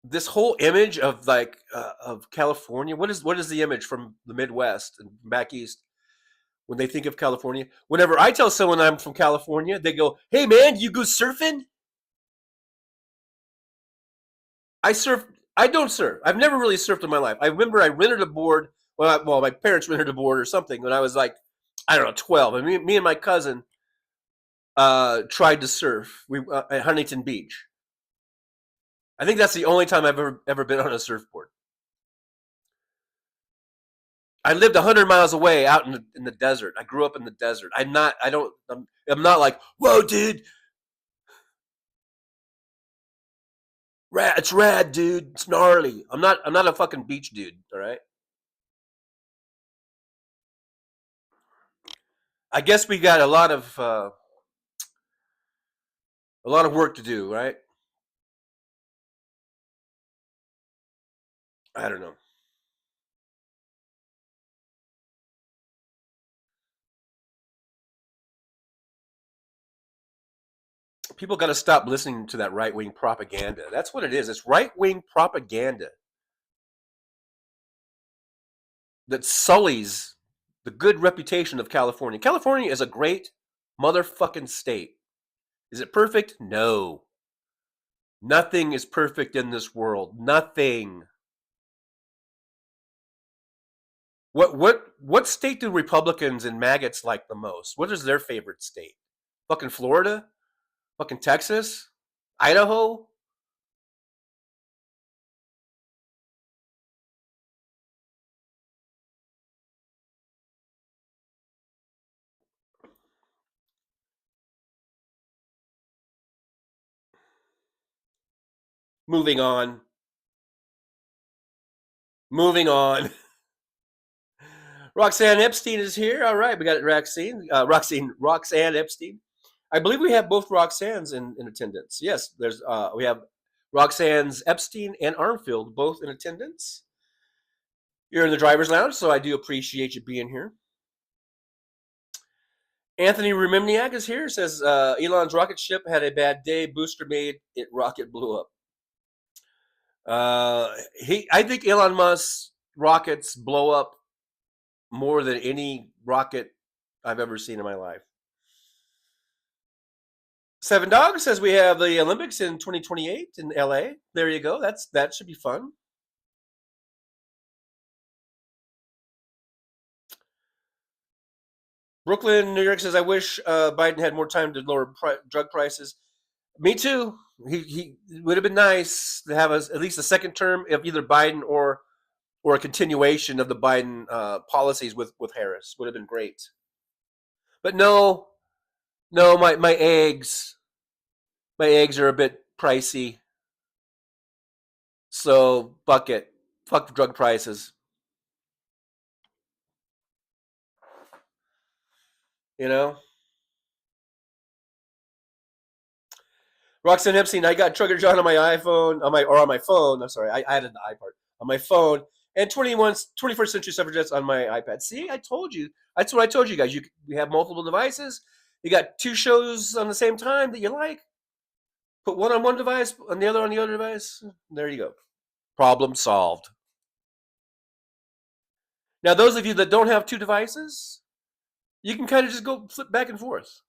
This whole image of of California. What is the image from the Midwest and back east when they think of California? Whenever I tell someone I'm from California, they go, "Hey man, you go surfing?" I surf. I don't surf. I've never really surfed in my life. I remember I rented a board. Well, my parents rented a board or something when I was like, I don't know, 12. And me and my cousin tried to surf. We at Huntington Beach. I think that's the only time I've ever been on a surfboard. I lived 100 miles away out in the desert. I grew up in the desert. I'm not like, whoa, dude. It's rad, dude. It's gnarly. I'm not a fucking beach dude, all right? I guess we got a lot of work to do, right? I don't know. People got to stop listening to that right-wing propaganda. That's what it is. It's right-wing propaganda that sullies the good reputation of California. California is a great motherfucking state. Is it perfect? No. Nothing is perfect in this world. Nothing. What state do Republicans and maggots like the most? What is their favorite state? Fucking Florida? Fucking Texas? Idaho? Moving on. Moving on. Roxanne Epstein is here. All right, we got it, Roxanne Epstein. I believe we have both Roxannes in attendance. Yes, we have Roxanne's Epstein and Armfield both in attendance. You're in the driver's lounge, so I do appreciate you being here. Anthony Rumimniak is here. Says Elon's rocket ship had a bad day. Booster made it. Rocket blew up. I think Elon Musk's rockets blow up more than any rocket I've ever seen in my life. Seven Dogs says we have the Olympics in 2028 in LA. There you go. That should be fun. Brooklyn, New York says I wish Biden had more time to lower drug prices. Me too. He would have been nice to have at least a second term of either Biden or a continuation of the Biden policies with Harris. Would have been great. But no, my eggs are a bit pricey. So fuck it. Fuck the drug prices. You know? Roxanne Epstein, I got Trucker John on my iPhone, on my phone. I'm sorry, I added the iPart on my phone, and 21st Century Suffragettes on my iPad. See, I told you. That's what I told you guys. We have multiple devices. You got two shows on the same time that you like. Put one on one device, and the other on the other device. There you go. Problem solved. Now, those of you that don't have two devices, you can kind of just go flip back and forth.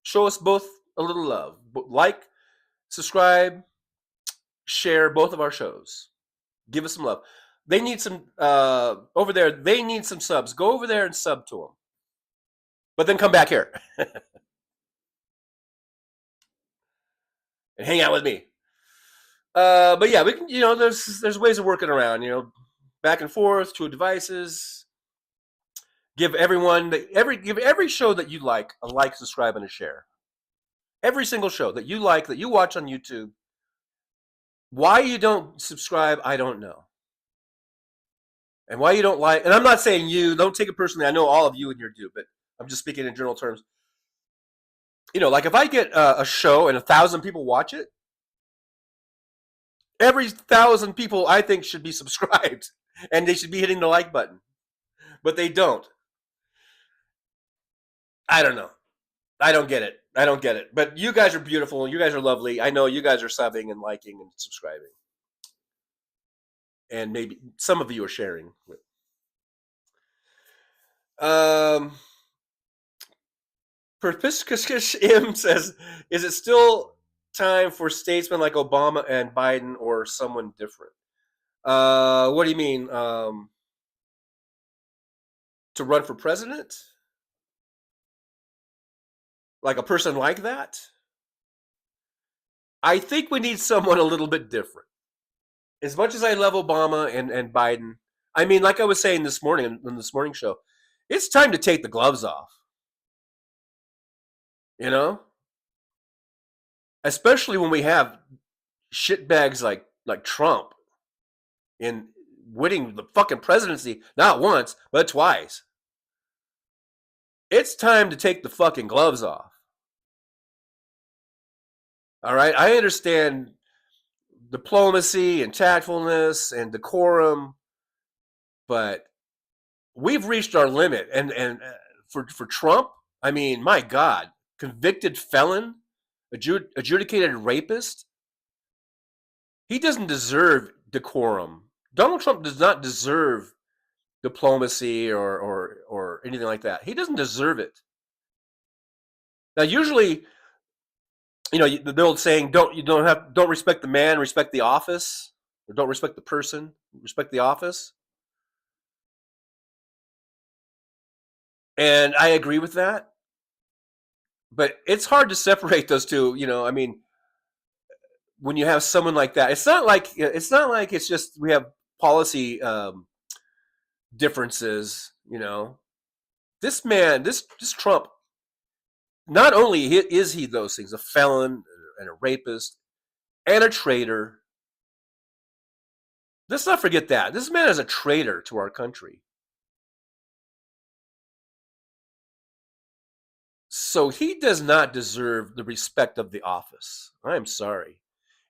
Show us both a little love. Like, subscribe, share both of our shows. Give us some love. They need some over there. They need some subs. Go over there and sub to them. But then come back here and hang out with me. But yeah, we can. There's ways of working around. Back and forth, two devices. Give everyone give every show that you like a like, subscribe, and a share. Every single show that you like, that you watch on YouTube. Why you don't subscribe, I don't know. And why you don't like, and I'm not saying you, don't take it personally. I know all of you in here do, but I'm just speaking in general terms. Like if I get a show and 1,000 people watch it, every 1,000 people I think should be subscribed and they should be hitting the like button, but they don't. I don't know. I don't get it. But you guys are beautiful. You guys are lovely. I know you guys are subbing and liking and subscribing. And maybe some of you are sharing. Perpiscus M says, is it still time for statesmen like Obama and Biden or someone different? What do you mean? To run for president? Like a person like that? I think we need someone a little bit different. As much as I love Obama and Biden, I mean, like I was saying this morning in this morning show, it's time to take the gloves off. You know, especially when we have shitbags like Trump in winning the fucking presidency not once but twice. It's time to take the fucking gloves off. All right, I understand diplomacy and tactfulness and decorum, but we've reached our limit. And for Trump, I mean, my God, convicted felon, adjudicated rapist, he doesn't deserve decorum. Donald Trump does not deserve diplomacy or anything like that. He doesn't deserve it. Now, usually, the old saying, don't respect the man, respect the office, or don't respect the person, respect the office. And I agree with that. But it's hard to separate those two. I mean, when you have someone like that, it's not like it's just we have policy differences. This man, this Trump, not only is he those things, a felon and a rapist and a traitor. Let's not forget that this man is a traitor to our country. So he does not deserve the respect of the office. I'm sorry.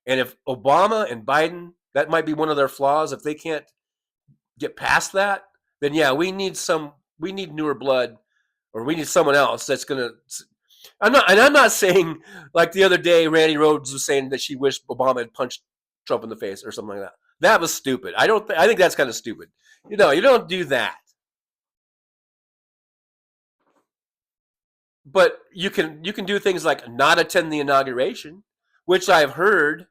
And if Obama and Biden, that might be one of their flaws, if they can't get past that, then yeah, we need newer blood, or we need someone else that's going to. I'm not saying, like the other day, Randy Rhodes was saying that she wished Obama had punched Trump in the face or something like that. That was stupid. I think that's kind of stupid. You don't do that. But you can do things like not attend the inauguration, which I've heard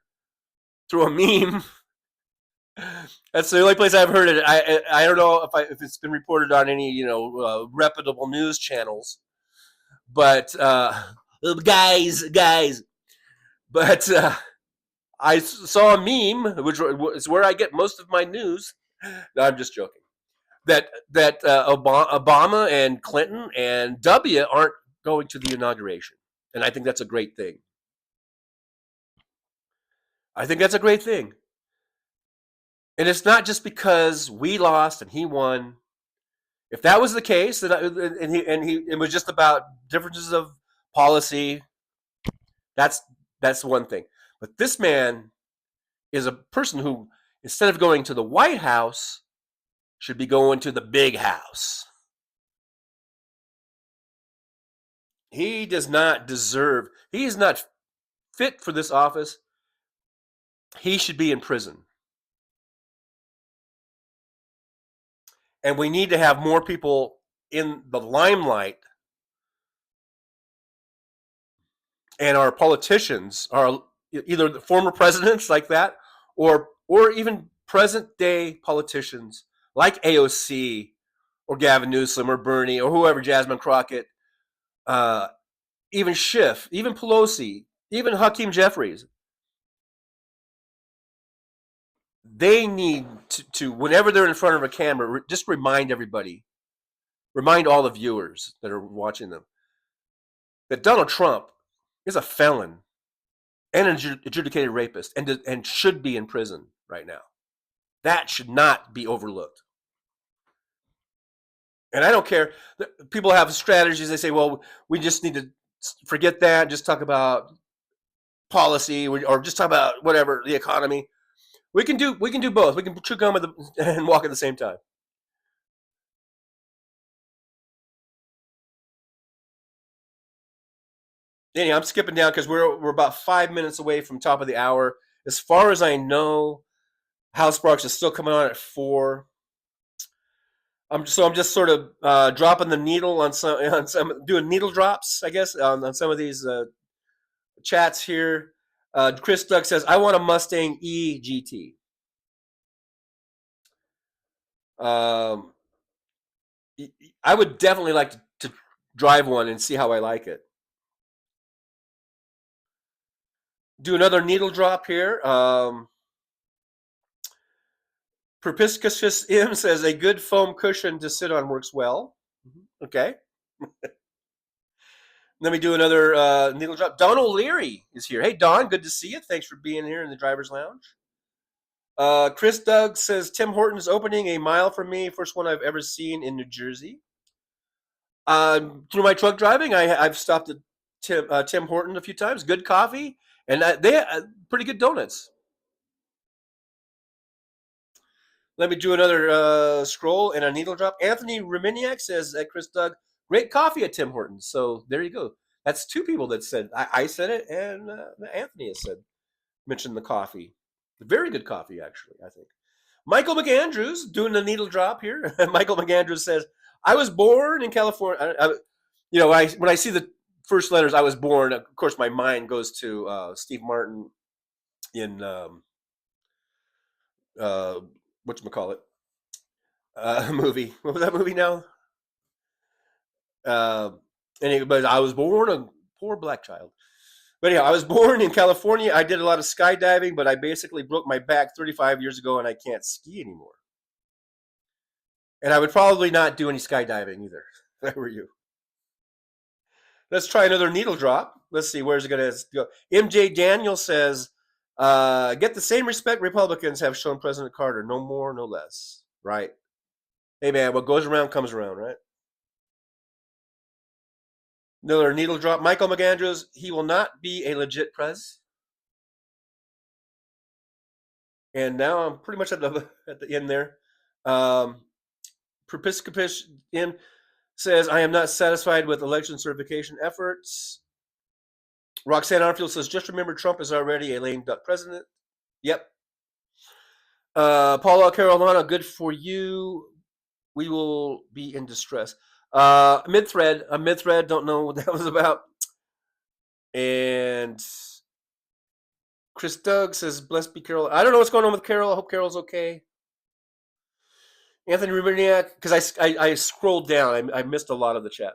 through a meme. That's the only place I've heard it. I don't know if it's been reported on any reputable news channels, but guys, but I saw a meme, which is where I get most of my news. No, I'm just joking. That Obama and Clinton and W aren't going to the inauguration, and I think that's a great thing. I think that's a great thing. And it's not just because we lost and he won. If that was the case, it was just about differences of policy, that's one thing. But this man is a person who, instead of going to the White House, should be going to the big house. He does not deserve, he is not fit for this office. He should be in prison. And we need to have more people in the limelight, and our politicians are either the former presidents like that, or even present day politicians like AOC or Gavin Newsom or Bernie or whoever, Jasmine Crockett, even Schiff, even Pelosi, even Hakeem Jeffries. They need to, whenever they're in front of a camera, just remind everybody, remind all the viewers that are watching them, that Donald Trump is a felon and an adjudicated rapist and should be in prison right now. That should not be overlooked. And I don't care. People have strategies. They say, well, we just need to forget that, just talk about policy, or just talk about whatever, the economy. We can do both. We can chew gum and walk at the same time. Anyway, I'm skipping down because we're about 5 minutes away from top of the hour. As far as I know, House Sparks is still coming on at 4. I'm just sort of dropping the needle on some doing needle drops, I guess, on some of these chats here. Chris Duck says, I want a Mustang E GT. I would definitely like to drive one and see how I like it. Do another needle drop here. Perpiscus M says a good foam cushion to sit on works well. Okay. Let me do another needle drop. Don O'Leary is here. Hey, Don, good to see you. Thanks for being here in the driver's lounge. Chris Doug says Tim Hortons opening a mile from me. First one I've ever seen in New Jersey. Through my truck driving, I've stopped at Tim Hortons a few times. Good coffee, and they have pretty good donuts. Let me do another scroll and a needle drop. Anthony Reminiak says at Chris Doug, great coffee at Tim Hortons. So there you go. That's two people that said, I said it, and Anthony has mentioned the coffee. Very good coffee, actually, I think. Michael McAndrews doing the needle drop here. Michael McAndrews says, I was born in California. When I see the first letters, I was born, of course, my mind goes to Steve Martin in whatchamacallit, movie. What was that movie now? But I was born a poor black child. But yeah, I was born in California. I did a lot of skydiving, but I basically broke my back 35 years ago, and I can't ski anymore. And I would probably not do any skydiving either, if I were you. Let's try another needle drop. Let's see, where's it going to go? MJ Daniel says, get the same respect Republicans have shown President Carter. No more, no less. Right. Hey, man, what goes around comes around, right? Another needle drop. Michael McAndrews, he will not be a legit prez. And now I'm pretty much at the end there. Perpiscopus in says, I am not satisfied with election certification efforts. Roxanne Arfield says, just remember Trump is already a lame duck president. Yep. Paula Carolina, good for you. We will be in distress. Mid-thread, don't know what that was about. And Chris Doug says, blessed be Carol. I don't know what's going on with Carol. I hope Carol's okay. Anthony Rubiniak, because I scrolled down. I missed a lot of the chat.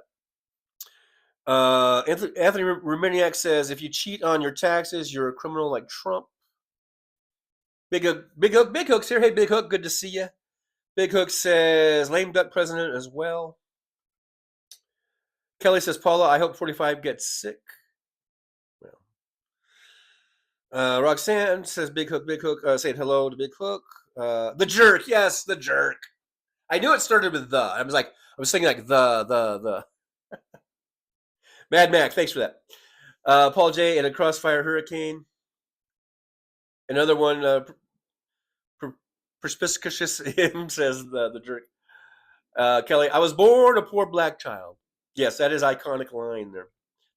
Anthony Rubiniak says, if you cheat on your taxes, you're a criminal like Trump. Big Hook's here. Hey, Big Hook, good to see you. Big Hook says, lame duck president as well. Kelly says, Paula, I hope 45 gets sick. Well, Roxanne says, Big Hook, saying hello to Big Hook. The jerk, yes, the jerk. I knew it started with the. I was thinking like the. Mad Mac, thanks for that. Paul J. and a Crossfire Hurricane. Another one, Perspicacious him says the jerk. Kelly, I was born a poor black child. Yes, that is iconic line there.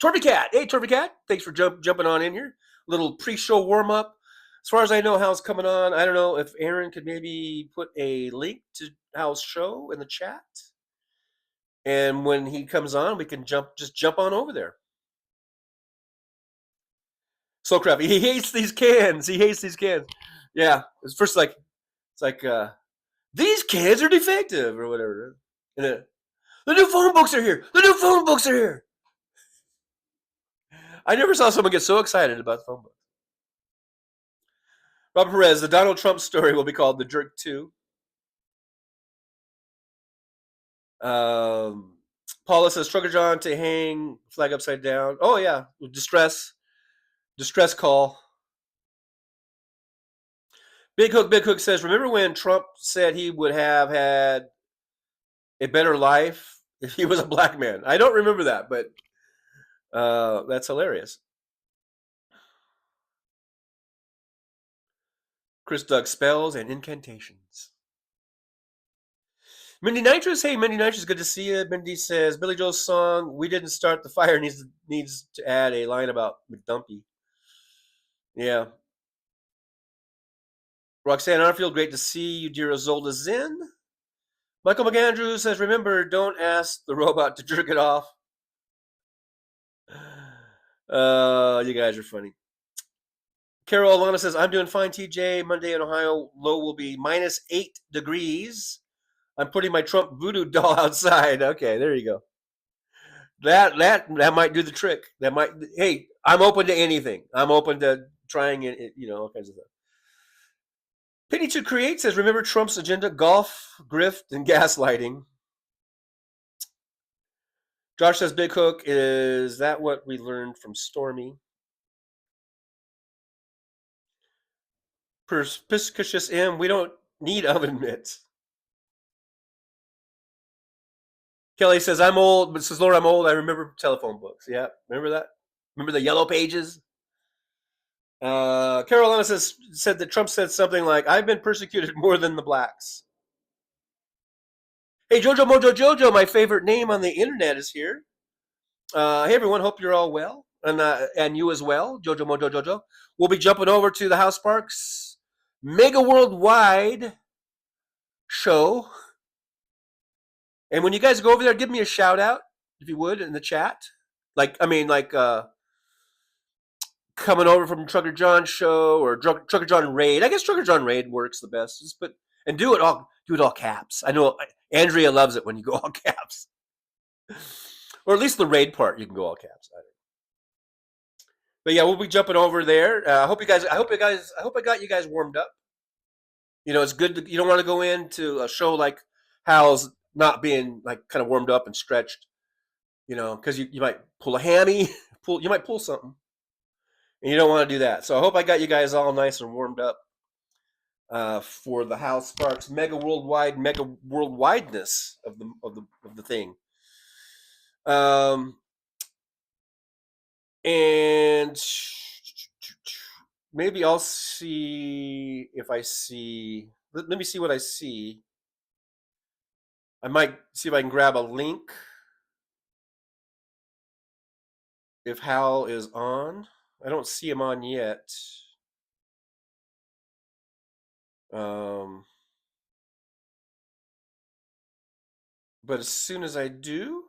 Torby Cat, hey Torby Cat, thanks for jumping on in here. Little pre-show warm up. As far as I know, Hal's coming on. I don't know if Aaron could maybe put a link to Hal's show in the chat. And when he comes on, we can just jump on over there. So crap. He hates these cans. Yeah. It's first these cans are defective or whatever. And the new phone books are here. I never saw someone get so excited about the phone book. Robert Perez, the Donald Trump story will be called The Jerk 2. Paula says, Trucker John to hang flag upside down. Oh, yeah. Distress call. Big Hook says, remember when Trump said he would have had a better life if he was a black man? I don't remember that, but that's hilarious. Chris Doug spells and incantations. Mindy Nitrous, hey Mindy Nitrous, good to see you. Mindy says, Billy Joel's song, We Didn't Start the Fire, needs to add a line about McDumpy. Yeah. Roxanne Arfield, great to see you, dear Azolda Zinn. Michael McAndrews says, remember, don't ask the robot to jerk it off. You guys are funny. Carol Alana says, I'm doing fine, TJ. Monday in Ohio, low will be -8 degrees. I'm putting my Trump voodoo doll outside. Okay, there you go. That might do the trick. Hey, I'm open to anything. I'm open to trying it, all kinds of stuff. Penny to Create says, remember Trump's agenda, golf, grift, and gaslighting. Josh says, Big Hook, is that what we learned from Stormy? Perspicacious M, we don't need oven mitts. Kelly says, I'm old, but says, Lord, I'm old. I remember telephone books. Yeah, remember that? Remember the yellow pages? Carolina said that Trump said something like, I've been persecuted more than the blacks. Hey, Jojo Mojo Jojo, my favorite name on the internet, is here. Hey, everyone, hope you're all well. And you as well, Jojo Mojo Jojo. We'll be jumping over to the House Parks Mega Worldwide show. And when you guys go over there, give me a shout out, if you would, in the chat. Coming over from Trucker John show or Trucker John Raid. I guess Trucker John Raid works the best. And do it all caps. I know Andrea loves it when you go all caps, or at least the raid part you can go all caps. But yeah, we'll be jumping over there. I hope I got you guys warmed up. You know, it's good. You don't want to go into a show like Hal's not being like kind of warmed up and stretched. You know, because you might pull a hammy, you might pull something. And you don't want to do that. So I hope I got you guys all nice and warmed up for the House Sparks mega worldwideness of the thing. And maybe I'll see if I see. Let me see what I see. I might see if I can grab a link if Hal is on. I don't see him on yet. But as soon as I do,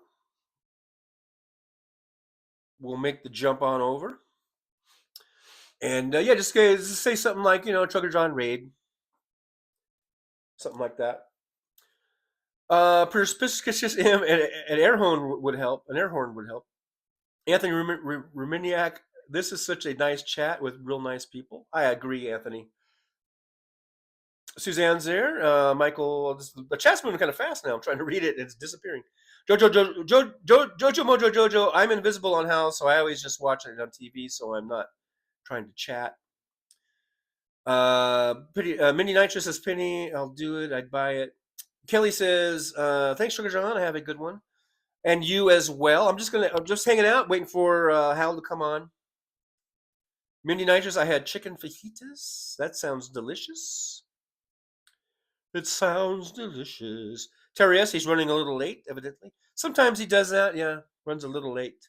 we'll make the jump on over. And yeah, just say something like, you know, Trucker John Raid. Something like that. Perspicacious M, an air horn would help. An air horn would help. Anthony Ruminiak, this is such a nice chat with real nice people. I agree, Anthony. Suzanne's there. Michael, the chat's moving kind of fast now. I'm trying to read it. It's disappearing. Jojo Mojo Jojo. I'm invisible on House, so I always just watch it on TV, so I'm not trying to chat. Mini Nitrous says, Penny, I'll do it. I'd buy it. Kelly says, thanks, Sugar John. I have a good one. And you as well. I'm just hanging out, waiting for Hal to come on. Mindy Nitrous, I had chicken fajitas. That sounds delicious. It sounds delicious. Terry S., he's running a little late, evidently. Sometimes he does that, yeah, runs a little late.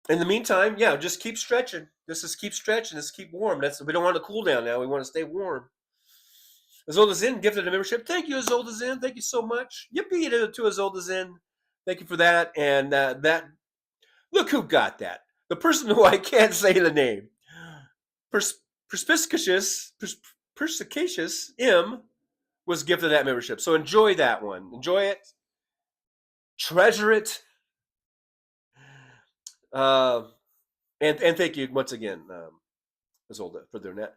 In the meantime, yeah, just keep stretching. Just keep stretching. Just keep warm. We don't want to cool down now. We want to stay warm. Azolda Zin gifted a membership. Thank you, Azolda Zin. Thank you so much. Yippee to Azolda Zin. Thank you for that. And look who got that. The person who I can't say the name. Perspicacious M was gifted that membership. So enjoy that one. Enjoy it. Treasure it. And thank you once again, Azolda, for doing that.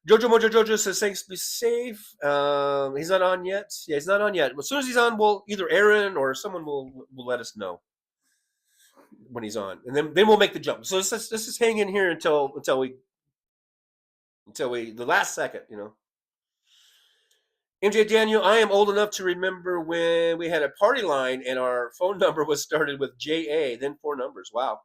Jojo Mojo Jojo says, thanks, be safe. He's not on yet. Yeah, he's not on yet. As soon as he's on, either Aaron or someone will let us know when he's on. And then we'll make the jump. So let's just hang in here until we the last second, you know. MJ Daniel, I am old enough to remember when we had a party line and our phone number was started with JA, then 4 numbers. Wow.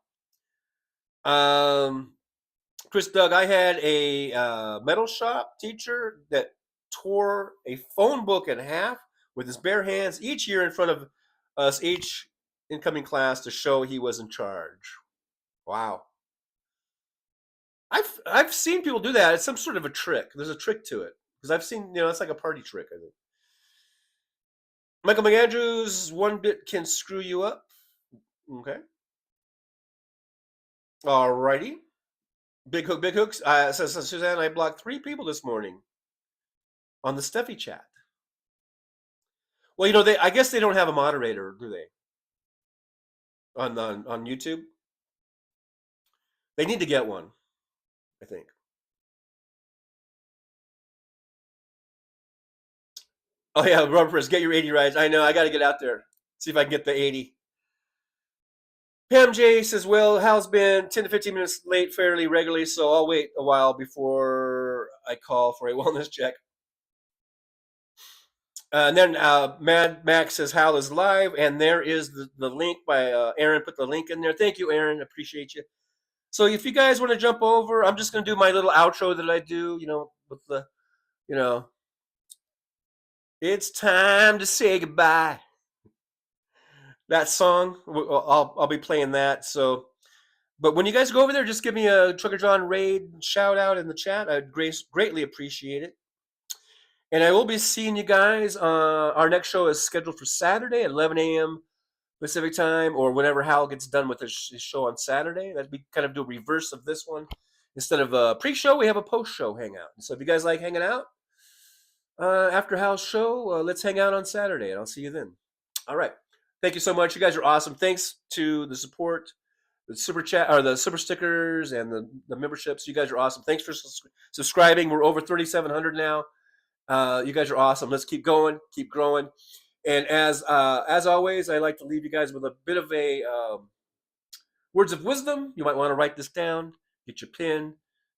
Chris Doug, I had a metal shop teacher that tore a phone book in half with his bare hands each year in front of us, each incoming class, to show he was in charge. Wow. I've seen people do that. It's some sort of a trick. There's a trick to it. Because I've seen, you know, it's like a party trick, I think. Michael McAndrews, 1 bit can screw you up. Okay. Alrighty. Big Hooks. Says Suzanne, I blocked 3 people this morning on the Steffi chat. Well, you know, I guess they don't have a moderator, do they? On YouTube. They need to get one, I think. Oh yeah, Rubber Press, get your 80 rides. I know, I got to get out there. See if I can get the 80. Pam J says, well, Hal's been 10 to 15 minutes late fairly regularly, so I'll wait a while before I call for a wellness check. And then Mad Max says Hal is live, and there is the link by Aaron. Put the link in there. Thank you, Aaron. Appreciate you. So if you guys want to jump over, I'm just going to do my little outro that I do, with the, it's time to say goodbye. That song, I'll be playing that. So, but when you guys go over there, just give me a Trucker John Raid shout out in the chat. I'd greatly appreciate it. And I will be seeing you guys. Our next show is scheduled for Saturday at 11 a.m. Pacific time, or whenever Hal gets done with his show on Saturday. That'd be kind of do a reverse of this one. Instead of a pre-show, we have a post-show hangout. So if you guys like hanging out after Hal's show, let's hang out on Saturday, and I'll see you then. All right. Thank you so much. You guys are awesome. Thanks to the support, the super chat, or the super stickers, and the memberships. You guys are awesome. Thanks for subscribing. We're over 3,700 now. You guys are awesome. Let's keep going, keep growing. And as always, I like to leave you guys with a bit of a words of wisdom. You might want to write this down. Get your pen.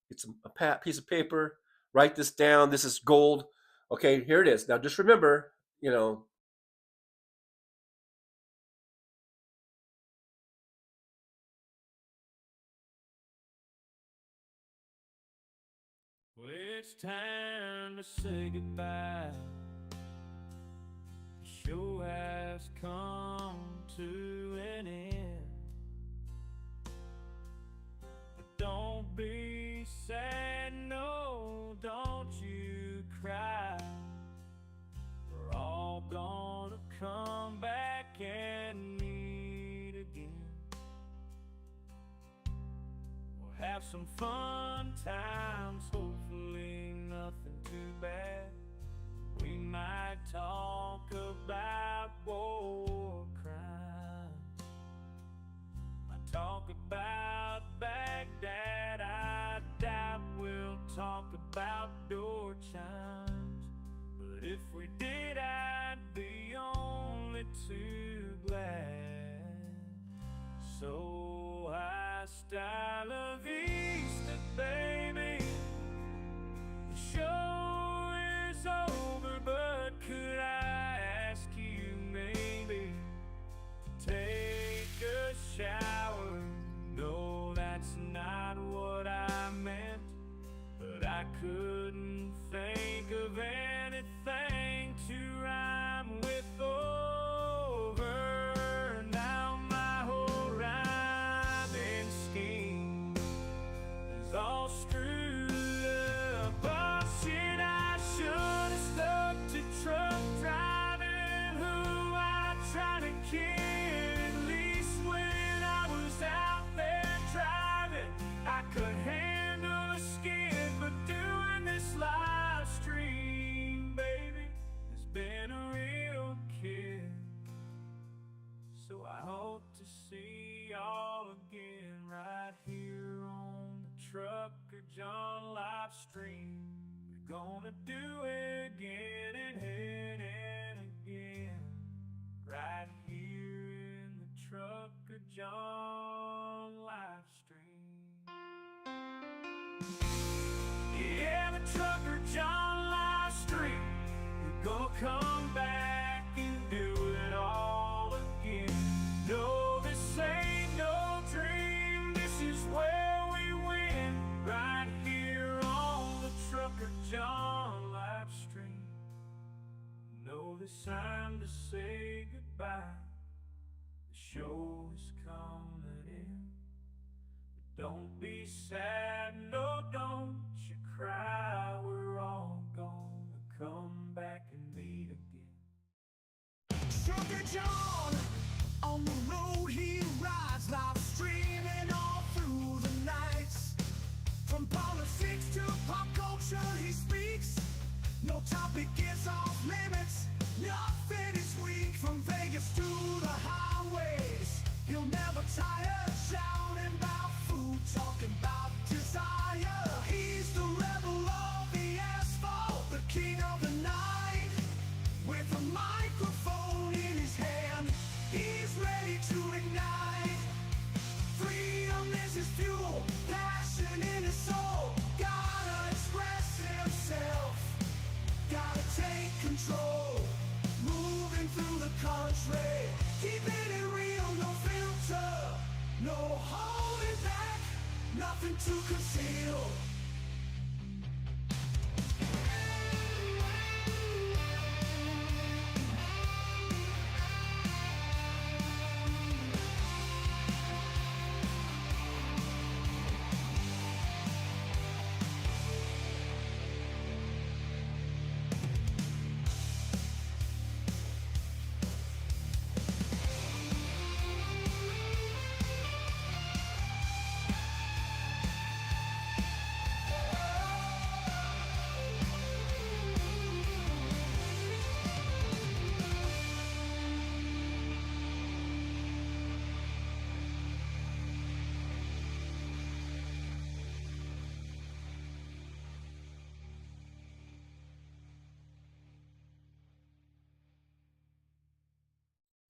Get a piece of paper. Write this down. This is gold. Okay, here it is. Now, just remember, Well, it's time to say goodbye. The show has come to an end. But don't be sad, no, don't you cry. We're all gonna come back and meet again. We'll have some fun times, hopefully nothing too bad. We might talk about war crimes. Might talk about Baghdad. I doubt we'll talk about door chimes. But if we did, I'd be only too glad. So hasta la vista, baby. The show is over, but could I ask you maybe to take a shower? No, that's not what I meant, but I couldn't think of anything to rhyme with over. Now my whole rhyming scheme is all screwed up. Oh shit, I should have stuck to truck driving, who I tried to kid. At least when I was out there driving, I could handle a skid. But doing this live stream, baby, has been a real kid. So I hope to see y'all again right here on the Trucker John live stream. We're gonna do it again and again, right here in the Trucker John live stream. Yeah, the Trucker John live stream. We're gonna come back and do it all again. No, this ain't no dream. This is where we win, right here on the Trucker John live stream. No, this time to say goodbye. The show is coming in. But don't be sad, no, don't you cry. We're all gonna come back and meet again. Trucker John, on the road he rides, live streaming all through the nights. From politics to pop culture he speaks. No topic is off limits, nothing is weak. From Vegas to the highways, he'll never tire, shouting about food, talking about desire. He's the rebel of the asphalt, the king of the night. Keeping it real, no filter, no holding back, nothing to conceal.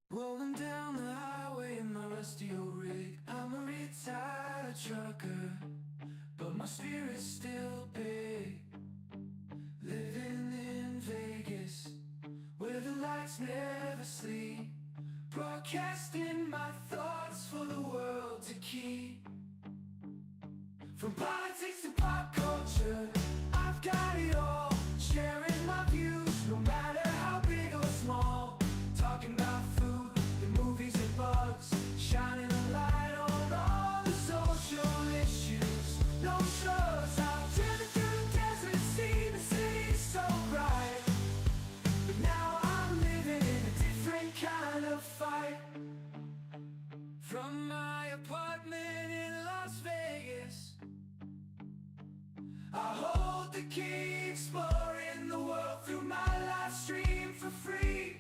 Rolling down the highway in my rusty old rig. I'm a retired trucker, but my spirit's still big. Living in Vegas, where the lights never sleep. Broadcasting my thoughts for the world to keep. From politics to pop culture, I've got it all. Sharing my views, no matter how big or small. Talking about food, the movies and bugs, shining a light on all the social issues. No shrugs, I've driven through the desert, seen the city so bright. But now I'm living in a different kind of fight. From my apartment in Las Vegas, I hold the key, exploring the world through my live stream for free.